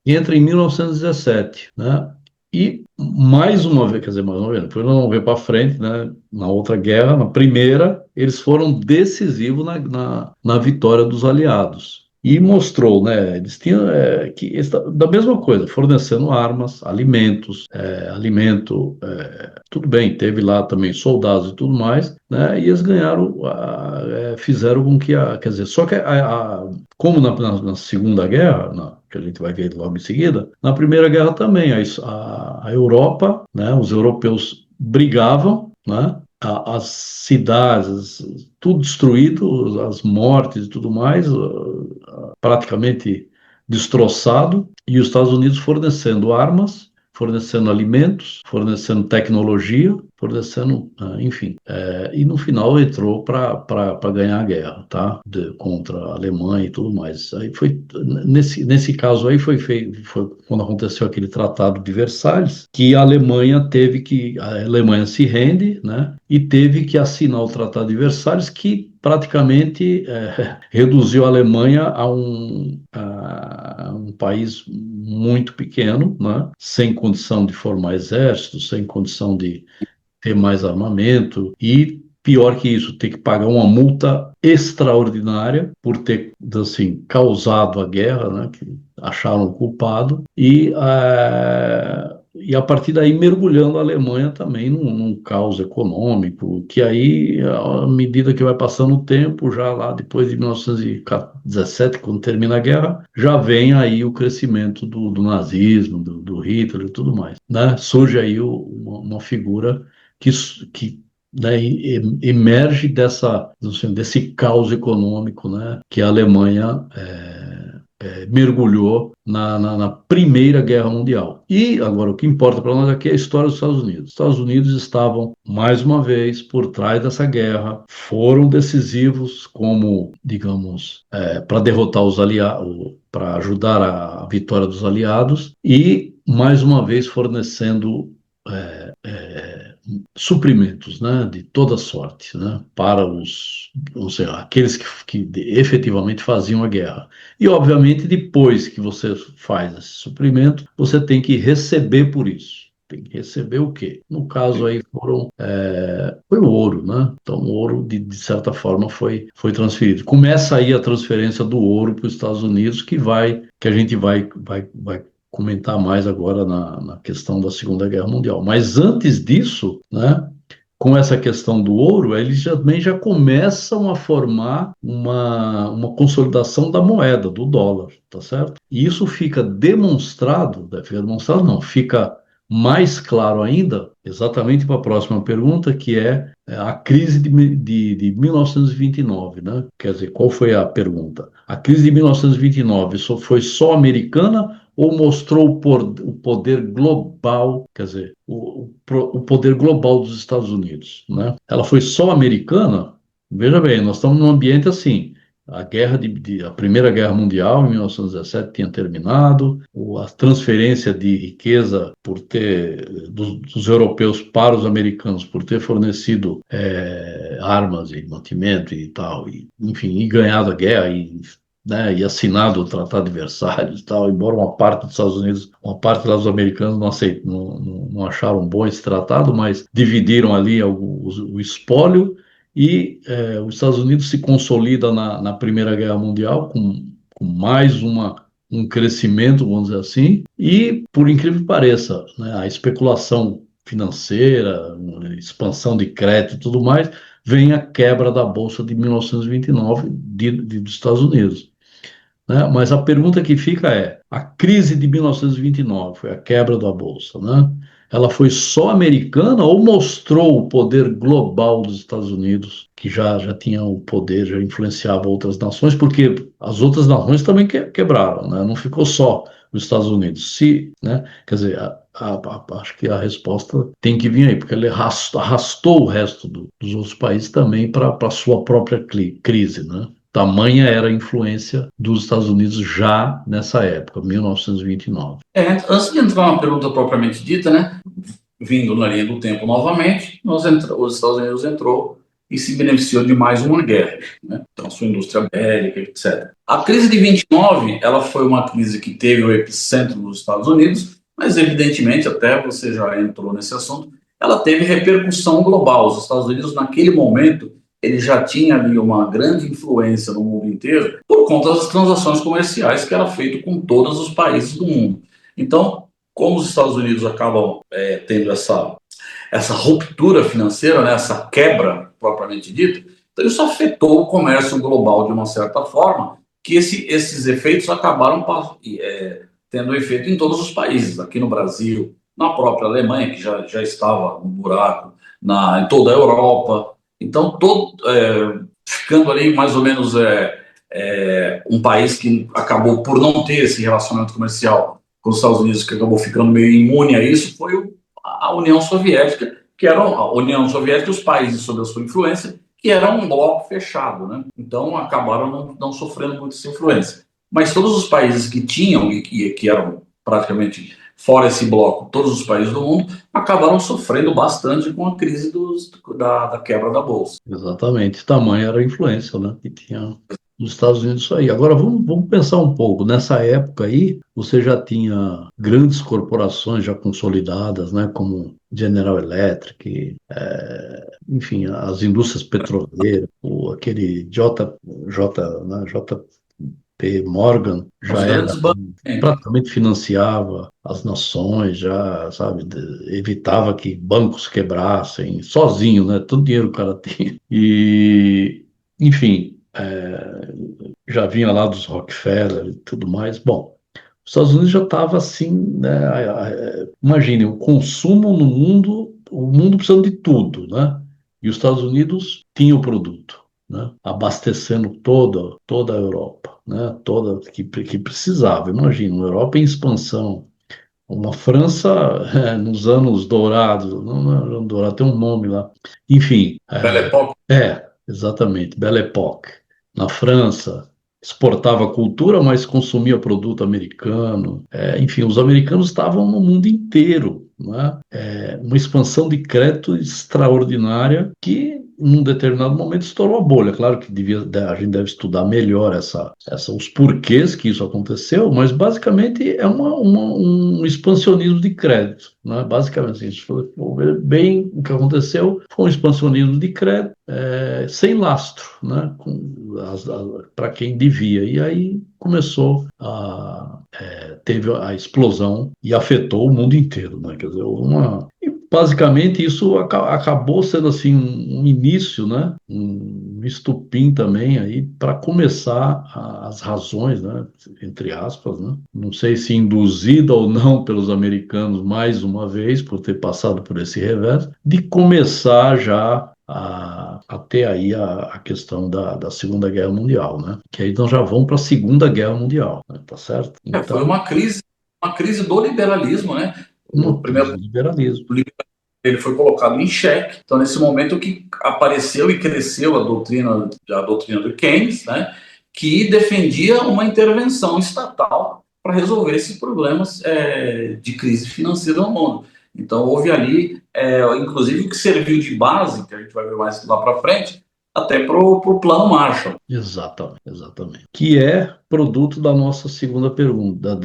entra em 1917, né? E mais uma vez, quer dizer, mais uma vez, depois nós vamos ver para frente, né? Na outra guerra, na primeira, eles foram decisivos na vitória dos aliados. E mostrou, né? Eles tinham da mesma coisa, fornecendo armas, alimentos, tudo bem, teve lá também soldados e tudo mais, né? E eles ganharam, fizeram com que quer dizer, só que como na Segunda Guerra, que a gente vai ver logo em seguida, na Primeira Guerra também, a Europa, né? Os europeus brigavam, né? As cidades, tudo destruído, as mortes e tudo mais, praticamente destroçado, e os Estados Unidos fornecendo armas, fornecendo alimentos, fornecendo tecnologia, fornecendo, enfim. E no final entrou para ganhar a guerra, tá? Contra a Alemanha e tudo mais. Aí foi, nesse caso aí foi quando aconteceu aquele Tratado de Versalhes, que a Alemanha se rende, né? E teve que assinar o Tratado de Versalhes, que praticamente reduziu a Alemanha a um país muito pequeno, né? Sem condição de formar exército, sem condição de ter mais armamento e, pior que isso, ter que pagar uma multa extraordinária por ter, assim, causado a guerra, né? Que acharam o culpado e a partir daí mergulhando a Alemanha também num caos econômico, que aí, à medida que vai passando o tempo, já lá depois de 1917, quando termina a guerra, já vem aí o crescimento do nazismo, do Hitler e tudo mais, né? Surge aí uma figura que né, emerge desse caos econômico, né, que a Alemanha mergulhou na Primeira Guerra Mundial. E agora o que importa para nós aqui é a história dos Estados Unidos. Os Estados Unidos estavam, mais uma vez, por trás dessa guerra, foram decisivos como, digamos, para derrotar os aliados, para ajudar a vitória dos aliados e, mais uma vez, fornecendo suprimentos, né, de toda sorte, né, para aqueles que efetivamente faziam a guerra. E, obviamente, depois que você faz esse suprimento, você tem que receber por isso. Tem que receber o quê? No caso aí foi o ouro, né? Então o ouro, de certa forma, foi transferido. Começa aí a transferência do ouro para os Estados Unidos, que a gente vai comentar mais agora na questão da Segunda Guerra Mundial. Mas antes disso, né, com essa questão do ouro, eles também já começam a formar uma consolidação da moeda, do dólar, tá certo? E isso fica demonstrado não, fica Mais claro ainda, exatamente para a próxima pergunta, que é a crise de 1929, né? Quer dizer, qual foi a pergunta? A crise de 1929 foi só americana ou mostrou o poder global, quer dizer, o poder global dos Estados Unidos, né? Ela foi só americana? Veja bem, nós estamos num ambiente assim. A Primeira Guerra Mundial, em 1917, tinha terminado, a transferência de riqueza dos europeus para os americanos por ter fornecido armas e mantimento e tal, enfim, e ganhado a guerra né, e assinado o Tratado de Versalhes e tal, embora uma parte dos Estados Unidos, uma parte lá dos americanos não acharam bom esse tratado, mas dividiram ali o espólio e os Estados Unidos se consolida na Primeira Guerra Mundial com mais um crescimento, vamos dizer assim, e, por incrível que pareça, né, a especulação financeira, expansão de crédito e tudo mais, vem a quebra da Bolsa de 1929 dos Estados Unidos, né? Mas a pergunta que fica é: a crise de 1929, foi a quebra da Bolsa, né? Ela foi só americana ou mostrou o poder global dos Estados Unidos, que já tinha o poder, já influenciava outras nações, porque as outras nações também quebraram, né? Não ficou só os Estados Unidos. Né? Quer dizer, acho que a resposta tem que vir aí, porque ele arrastou o resto dos outros países também para a sua própria crise, né? Tamanha era a influência dos Estados Unidos já nessa época, 1929. Antes de entrar na pergunta propriamente dita, né, vindo na linha do tempo novamente, os Estados Unidos entrou e se beneficiou de mais uma guerra, né? Então, sua indústria bélica, etc. A crise de 29, ela foi uma crise que teve o epicentro nos Estados Unidos, mas evidentemente, até você já entrou nesse assunto, ela teve repercussão global. Os Estados Unidos, naquele momento, ele já tinha ali uma grande influência no mundo inteiro por conta das transações comerciais que era feito com todos os países do mundo. Então, como os Estados Unidos acabam tendo essa ruptura financeira, né, essa quebra propriamente dita, então isso afetou o comércio global de uma certa forma, que esses efeitos acabaram tendo efeito em todos os países, aqui no Brasil, na própria Alemanha, que já estava no buraco, em toda a Europa. Então, ficando ali mais ou menos um país que acabou por não ter esse relacionamento comercial com os Estados Unidos, que acabou ficando meio imune a isso, foi a União Soviética, que era a União Soviética e os países sob a sua influência, que era um bloco fechado, né? Então acabaram não sofrendo muito essa influência. Mas todos os países que tinham e que eram praticamente fora esse bloco, todos os países do mundo, acabaram sofrendo bastante com a crise da quebra da Bolsa. Exatamente, tamanha era a influência, né, que tinha nos Estados Unidos isso aí. Agora vamos pensar um pouco. Nessa época aí, você já tinha grandes corporações já consolidadas, né, como General Electric, enfim, as indústrias petroleiras, aquele JP Morgan Os já era grandes bancos. praticamente financiava as nações, já, sabe, evitava que bancos quebrassem, sozinho, né? Todo dinheiro o cara tinha. E, enfim, já vinha lá dos Rockefeller e tudo mais. Bom, os Estados Unidos já estava assim, né? Imagine, o mundo precisando de tudo, né? E os Estados Unidos tinham o produto, né? Abastecendo toda a Europa, né? Toda que precisava. Imagina, uma Europa em expansão, uma França nos anos dourados, não, dourado tem um nome lá. Enfim, Belle Époque. exatamente, Belle Époque. Na França, exportava cultura, mas consumia produto americano. Enfim, os americanos estavam no mundo inteiro, né? Uma expansão de crédito extraordinária que, num determinado momento, estourou a bolha. Claro que a gente deve estudar melhor os porquês que isso aconteceu, mas basicamente é um expansionismo de crédito, né? Basicamente, se for ver bem o que aconteceu, foi um expansionismo de crédito sem lastro, né? Para quem devia. E aí começou teve a explosão e afetou o mundo inteiro, né? Quer dizer, basicamente, isso acabou sendo assim um início, né? Um estupim também aí para começar as razões, né? Entre aspas, né? Não sei se induzida ou não pelos americanos mais uma vez por ter passado por esse revés, de começar já a ter aí a questão da Segunda Guerra Mundial, né? Que aí nós já vamos para a Segunda Guerra Mundial, né? Tá certo? Foi Então, uma crise do liberalismo, né? O uma crise primeiro do liberalismo. ele foi colocado em xeque. Então, nesse momento que apareceu e cresceu a doutrina do Keynes, né, que defendia uma intervenção estatal para resolver esses problemas de crise financeira no mundo. Então, houve ali, inclusive, o que serviu de base, que a gente vai ver mais lá para frente, até para o Plano Marshall. Exatamente, exatamente. Que é produto da nossa segunda pergunta,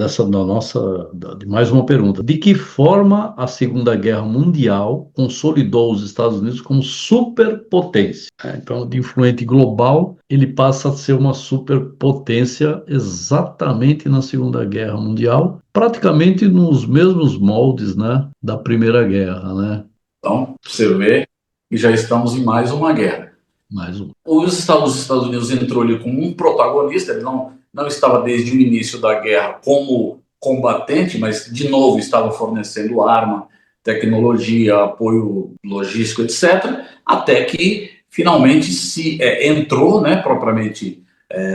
de mais uma pergunta. De que forma a Segunda Guerra Mundial consolidou os Estados Unidos como superpotência? Então, de influente global, ele passa a ser uma superpotência exatamente na Segunda Guerra Mundial, praticamente nos mesmos moldes, né, da Primeira Guerra, né? Então, você vê que já estamos em mais uma guerra. Mais um. Os Estados Unidos entrou ali como um protagonista, ele não estava desde o início da guerra como combatente, mas de novo estava fornecendo arma, tecnologia, apoio logístico, etc., até que finalmente se entrou, né, propriamente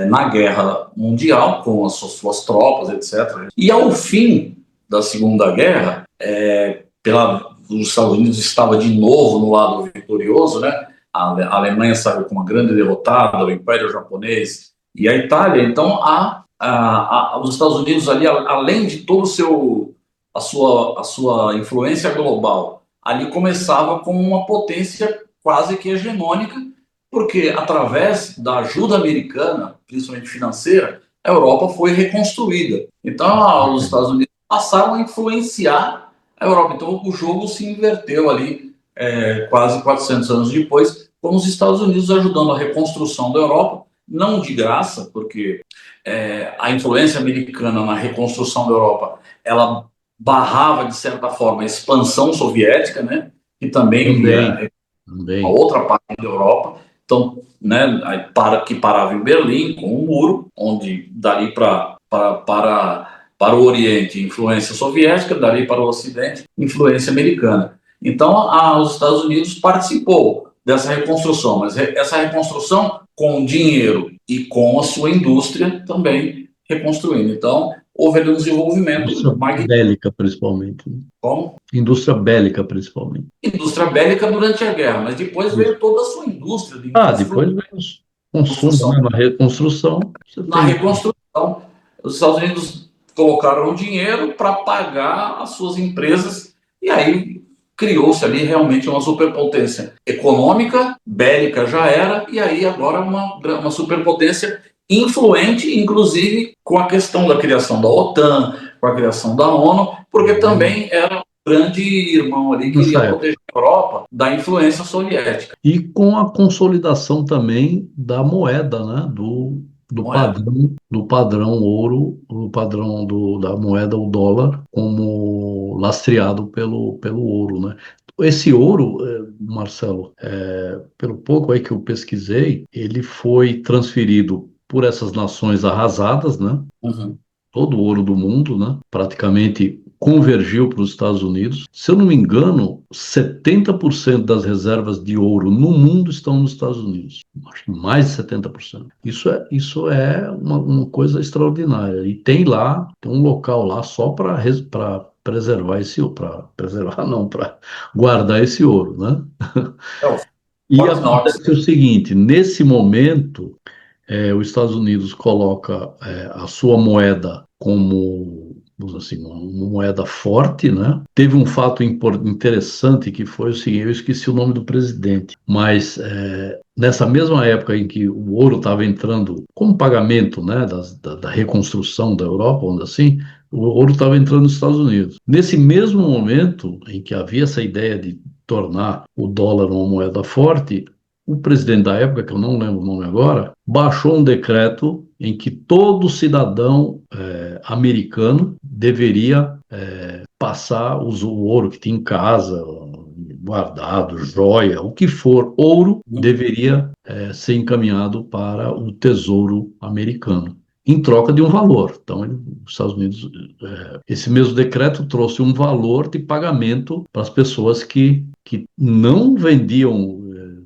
na guerra mundial com as suas tropas, etc. E ao fim da Segunda Guerra, os Estados Unidos estava de novo no lado vitorioso, né? A Alemanha saiu como uma grande derrotada, o Império Japonês e a Itália. Então, os Estados Unidos ali, além de todo a sua influência global, ali começava como uma potência quase que hegemônica, porque através da ajuda americana, principalmente financeira, a Europa foi reconstruída. Então, os Estados Unidos passaram a influenciar a Europa. Então, o jogo se inverteu ali quase 400 anos depois, com os Estados Unidos ajudando a reconstrução da Europa, não de graça, porque a influência americana na reconstrução da Europa, ela barrava, de certa forma, a expansão soviética, né, que também via a Também. outra parte da Europa. Então, né, que parava em Berlim, com um muro, onde dali para o Oriente, influência soviética, dali para o Ocidente, influência americana. Então, os Estados Unidos participou dessa reconstrução, mas essa reconstrução com dinheiro e com a sua indústria também reconstruindo. Então, houve ali um desenvolvimento Indústria magnífico. bélica, principalmente, né? Como Indústria bélica, principalmente. indústria bélica durante a guerra, mas depois Isso. veio toda a sua indústria de Depois vem os consumos, construção. né? Na reconstrução, você Na tem. reconstrução, os Estados Unidos colocaram dinheiro para pagar as suas empresas e aí criou-se ali realmente uma superpotência econômica, bélica já era, e aí agora uma superpotência influente, inclusive com a questão da criação da OTAN, com a criação da ONU, porque também era um grande irmão ali que Nessa iria época. proteger a Europa da influência soviética. E com a consolidação também da moeda, né? Moeda. Do padrão ouro, do padrão da moeda, o dólar, como lastreado pelo ouro, né? Esse ouro, Marcelo, pelo pouco aí que eu pesquisei, ele foi transferido por essas nações arrasadas, né? Uhum. Todo o ouro do mundo, né? Praticamente convergiu para os Estados Unidos. Se eu não me engano, 70% das reservas de ouro no mundo estão nos Estados Unidos. Acho que mais de 70%. Isso é uma coisa extraordinária. E tem um local lá só para preservar esse ouro, para preservar não, para guardar esse ouro, né? É o E Fort Knox. acontece o seguinte, nesse momento os Estados Unidos coloca a sua moeda como, vamos dizer assim, uma moeda forte, né? Teve um fato interessante que foi o seguinte, eu esqueci o nome do presidente, mas nessa mesma época em que o ouro estava entrando como pagamento, né, da reconstrução da Europa, vamos dizer assim, o ouro estava entrando nos Estados Unidos. Nesse mesmo momento em que havia essa ideia de tornar o dólar uma moeda forte, o presidente da época, que eu não lembro o nome agora, baixou um decreto em que todo cidadão americano deveria passar o ouro que tinha em casa, guardado, joia, o que for, ouro, deveria ser encaminhado para o Tesouro americano, em troca de um valor. Então, os Estados Unidos, esse mesmo decreto trouxe um valor de pagamento para as pessoas que não vendiam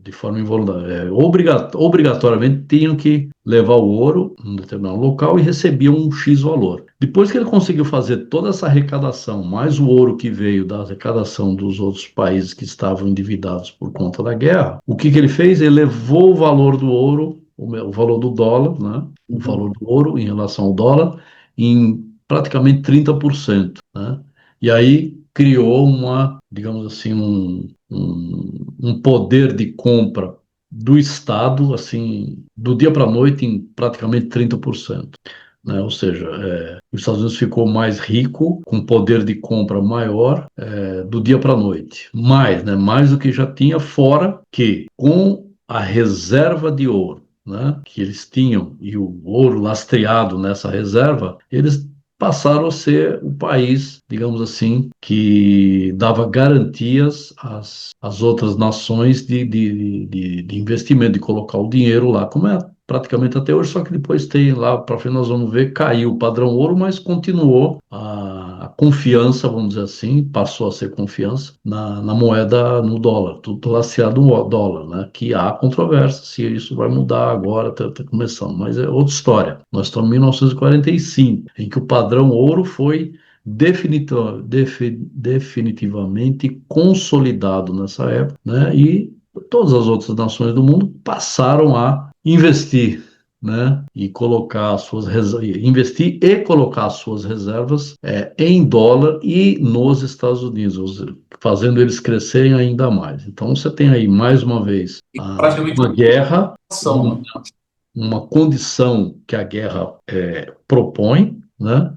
de forma involuntária, obrigatoriamente tinham que levar o ouro em um determinado local e recebiam um X valor. Depois que ele conseguiu fazer toda essa arrecadação, mais o ouro que veio da arrecadação dos outros países que estavam endividados por conta da guerra, o que ele fez? Ele levou o valor do ouro, o valor do dólar, né? O valor do ouro em relação ao dólar, em praticamente 30%, né? E aí criou digamos assim, um poder de compra do Estado, assim, do dia para a noite, em praticamente 30%. Né? Ou seja, os Estados Unidos ficou mais rico, com poder de compra maior, do dia para a noite. Mais, né? Mais do que já tinha, fora que, com a reserva de ouro, né, que eles tinham, e o ouro lastreado nessa reserva, eles passaram a ser o país, digamos assim, que dava garantias às outras nações de investimento, de colocar o dinheiro lá, como é praticamente até hoje, só que depois tem lá para frente nós vamos ver, caiu o padrão ouro, mas continuou a confiança, vamos dizer assim, passou a ser confiança na moeda, no dólar, tudo laceado no dólar, né? Que há controvérsia se isso vai mudar agora, está começando, mas é outra história. Nós estamos em 1945, em que o padrão ouro foi definitivamente consolidado nessa época, né? E todas as outras nações do mundo passaram a investir, né? E colocar investir e colocar as suas reservas em dólar e nos Estados Unidos, fazendo eles crescerem ainda mais. Então você tem aí mais uma vez E praticamente uma guerra, ação, né? uma condição que a guerra propõe, né?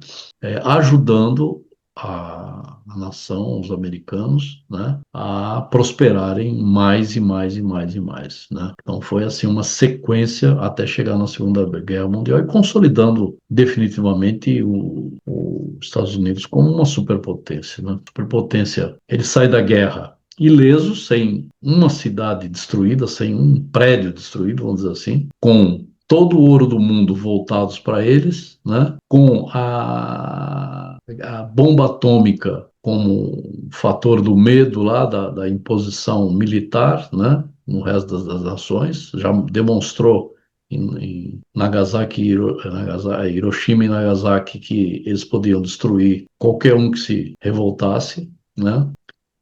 Ajudando a nação, os americanos, né, a prosperarem mais e mais e mais e mais, né? Então foi assim uma sequência até chegar na Segunda Guerra Mundial e consolidando definitivamente os Estados Unidos como uma superpotência, né? Superpotência. Ele sai da guerra ileso, sem uma cidade destruída, sem um prédio destruído, vamos dizer assim, com todo o ouro do mundo voltados para eles, né? Com a bomba atômica como fator do medo lá, da imposição militar, né? No resto das nações, já demonstrou em Nagasaki, Hiroshima e Nagasaki que eles podiam destruir qualquer um que se revoltasse, né?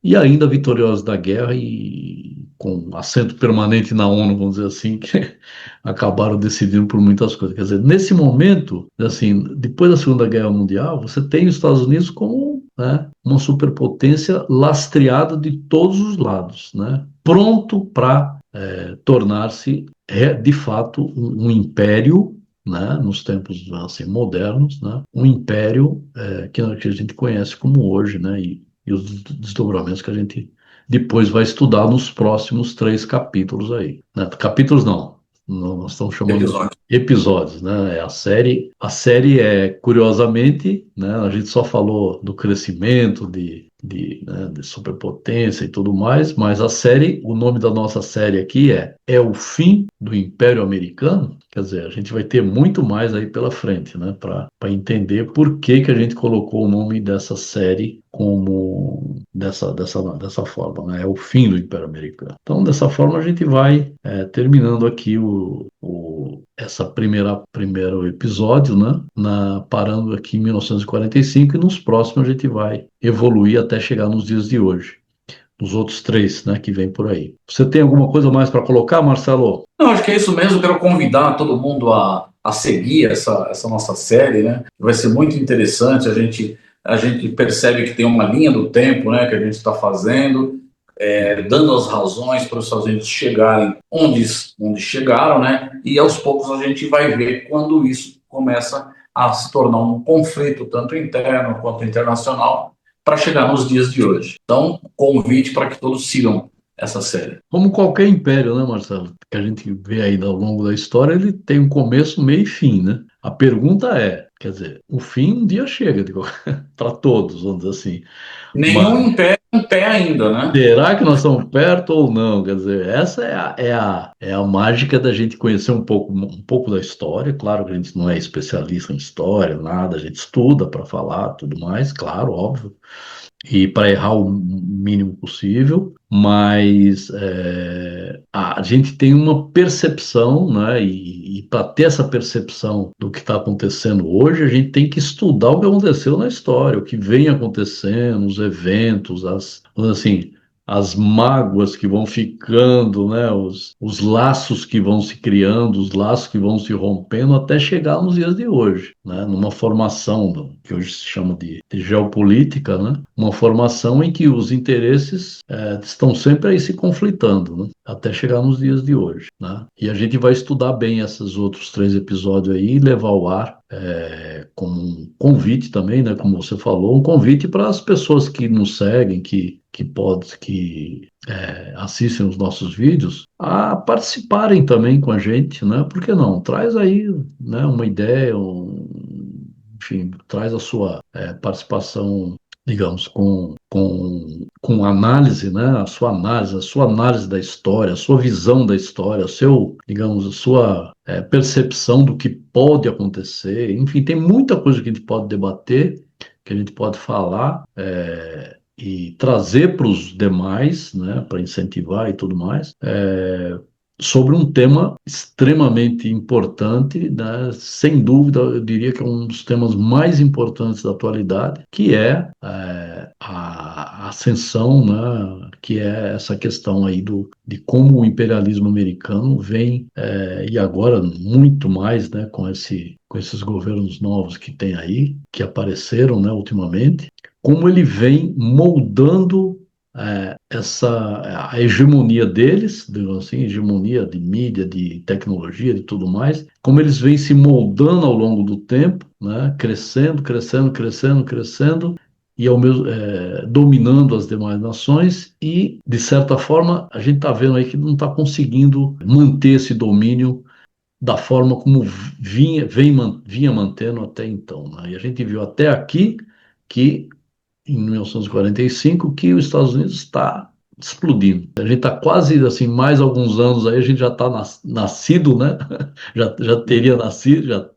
E ainda vitoriosos da guerra e com assento permanente na ONU, vamos dizer assim, que acabaram decidindo por muitas coisas. Quer dizer, nesse momento, assim, depois da Segunda Guerra Mundial, você tem os Estados Unidos como, né, uma superpotência lastreada de todos os lados, né, pronto para tornar-se, de fato, um império, né, nos tempos assim, modernos, né, um império que a gente conhece como hoje, né, e os desdobramentos que a gente depois vai estudar nos próximos 3 capítulos aí, né? Capítulos não, nós estamos chamando Episódio. de episódios, né? A série curiosamente, né? A gente só falou do crescimento né, de superpotência e tudo mais, mas o nome da nossa série aqui é o fim do Império Americano. Quer dizer, a gente vai ter muito mais aí pela frente, né? Para entender por que a gente colocou o nome dessa série como dessa forma, né? É o fim do Império Americano. Então, dessa forma, a gente vai terminando aqui essa primeiro episódio, né? Parando aqui em 1945 e nos próximos a gente vai evoluir até chegar nos dias de hoje. Os outros 3, né, que vem por aí. Você tem alguma coisa mais para colocar, Marcelo? Não, acho que é isso mesmo. Quero convidar todo mundo a seguir essa nossa série, né? Vai ser muito interessante. A gente percebe que tem uma linha do tempo, né, que a gente está fazendo, dando as razões para os Estados Unidos chegarem onde chegaram, né? E aos poucos a gente vai ver quando isso começa a se tornar um conflito, tanto interno quanto internacional, para chegar nos dias de hoje. Então, convite para que todos sigam essa série. Como qualquer império, né, Marcelo? Que a gente vê aí ao longo da história, ele tem um começo, meio e fim, né? A pergunta quer dizer, o fim um dia chega para todos, vamos dizer assim. Nenhum Mas império um pé ainda, né? Será que nós estamos perto ou não? Quer dizer, essa é a mágica da gente conhecer um pouco da história. Claro que a gente não é especialista em história, nada, a gente estuda para falar, tudo mais, claro, óbvio, e para errar o mínimo possível, mas a gente tem uma percepção, né? E para ter essa percepção do que está acontecendo hoje, a gente tem que estudar o que aconteceu na história, o que vem acontecendo, os eventos, assim, as mágoas que vão ficando, né? Os laços que vão se criando, os laços que vão se rompendo até chegar nos dias de hoje, né? Numa formação que hoje se chama de geopolítica, né? Uma formação em que os interesses estão sempre aí se conflitando, né? Até chegar nos dias de hoje, né? E a gente vai estudar bem esses outros 3 episódios aí e levar ao ar como um convite também, né? Como você falou, um convite para as pessoas que nos seguem, que assistem os nossos vídeos, a participarem também com a gente, né? Por que não? Traz aí, né, uma ideia, enfim, traz a sua participação, digamos, com análise, né? A sua análise da história, a sua visão da história, digamos, a sua percepção do que pode acontecer. Enfim, tem muita coisa que a gente pode debater, que a gente pode falar. E trazer para os demais, né, para incentivar e tudo mais, sobre um tema extremamente importante, né, sem dúvida, eu diria que é um dos temas mais importantes da atualidade, que é a ascensão, né, que é essa questão aí de como o imperialismo americano vem, e agora muito mais, né, com esses governos novos que tem aí, que apareceram, né, ultimamente, como ele vem moldando a hegemonia deles, digamos assim, hegemonia de mídia, de tecnologia, de tudo mais, como eles vêm se moldando ao longo do tempo, né, crescendo, crescendo, crescendo, crescendo, e dominando as demais nações, e, de certa forma, a gente está vendo aí que não está conseguindo manter esse domínio da forma como vinha mantendo até então, né? E a gente viu até aqui que em 1945 que os Estados Unidos está explodindo. A gente está quase assim, mais alguns anos aí, a gente já está nascido, né? Já teria nascido,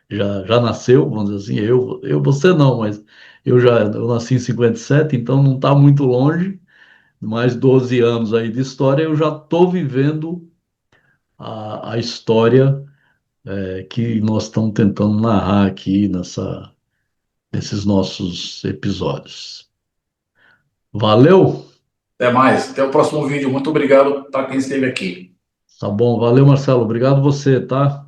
já nasceu, vamos dizer assim. Você não, mas eu nasci em 57, então não está muito longe. Mais 12 anos aí de história, eu já estou vivendo a história que nós estamos tentando narrar aqui nesses nossos episódios. Valeu? Até mais. Até o próximo vídeo. Muito obrigado para quem esteve aqui. Tá bom, valeu, Marcelo. Obrigado você, tá?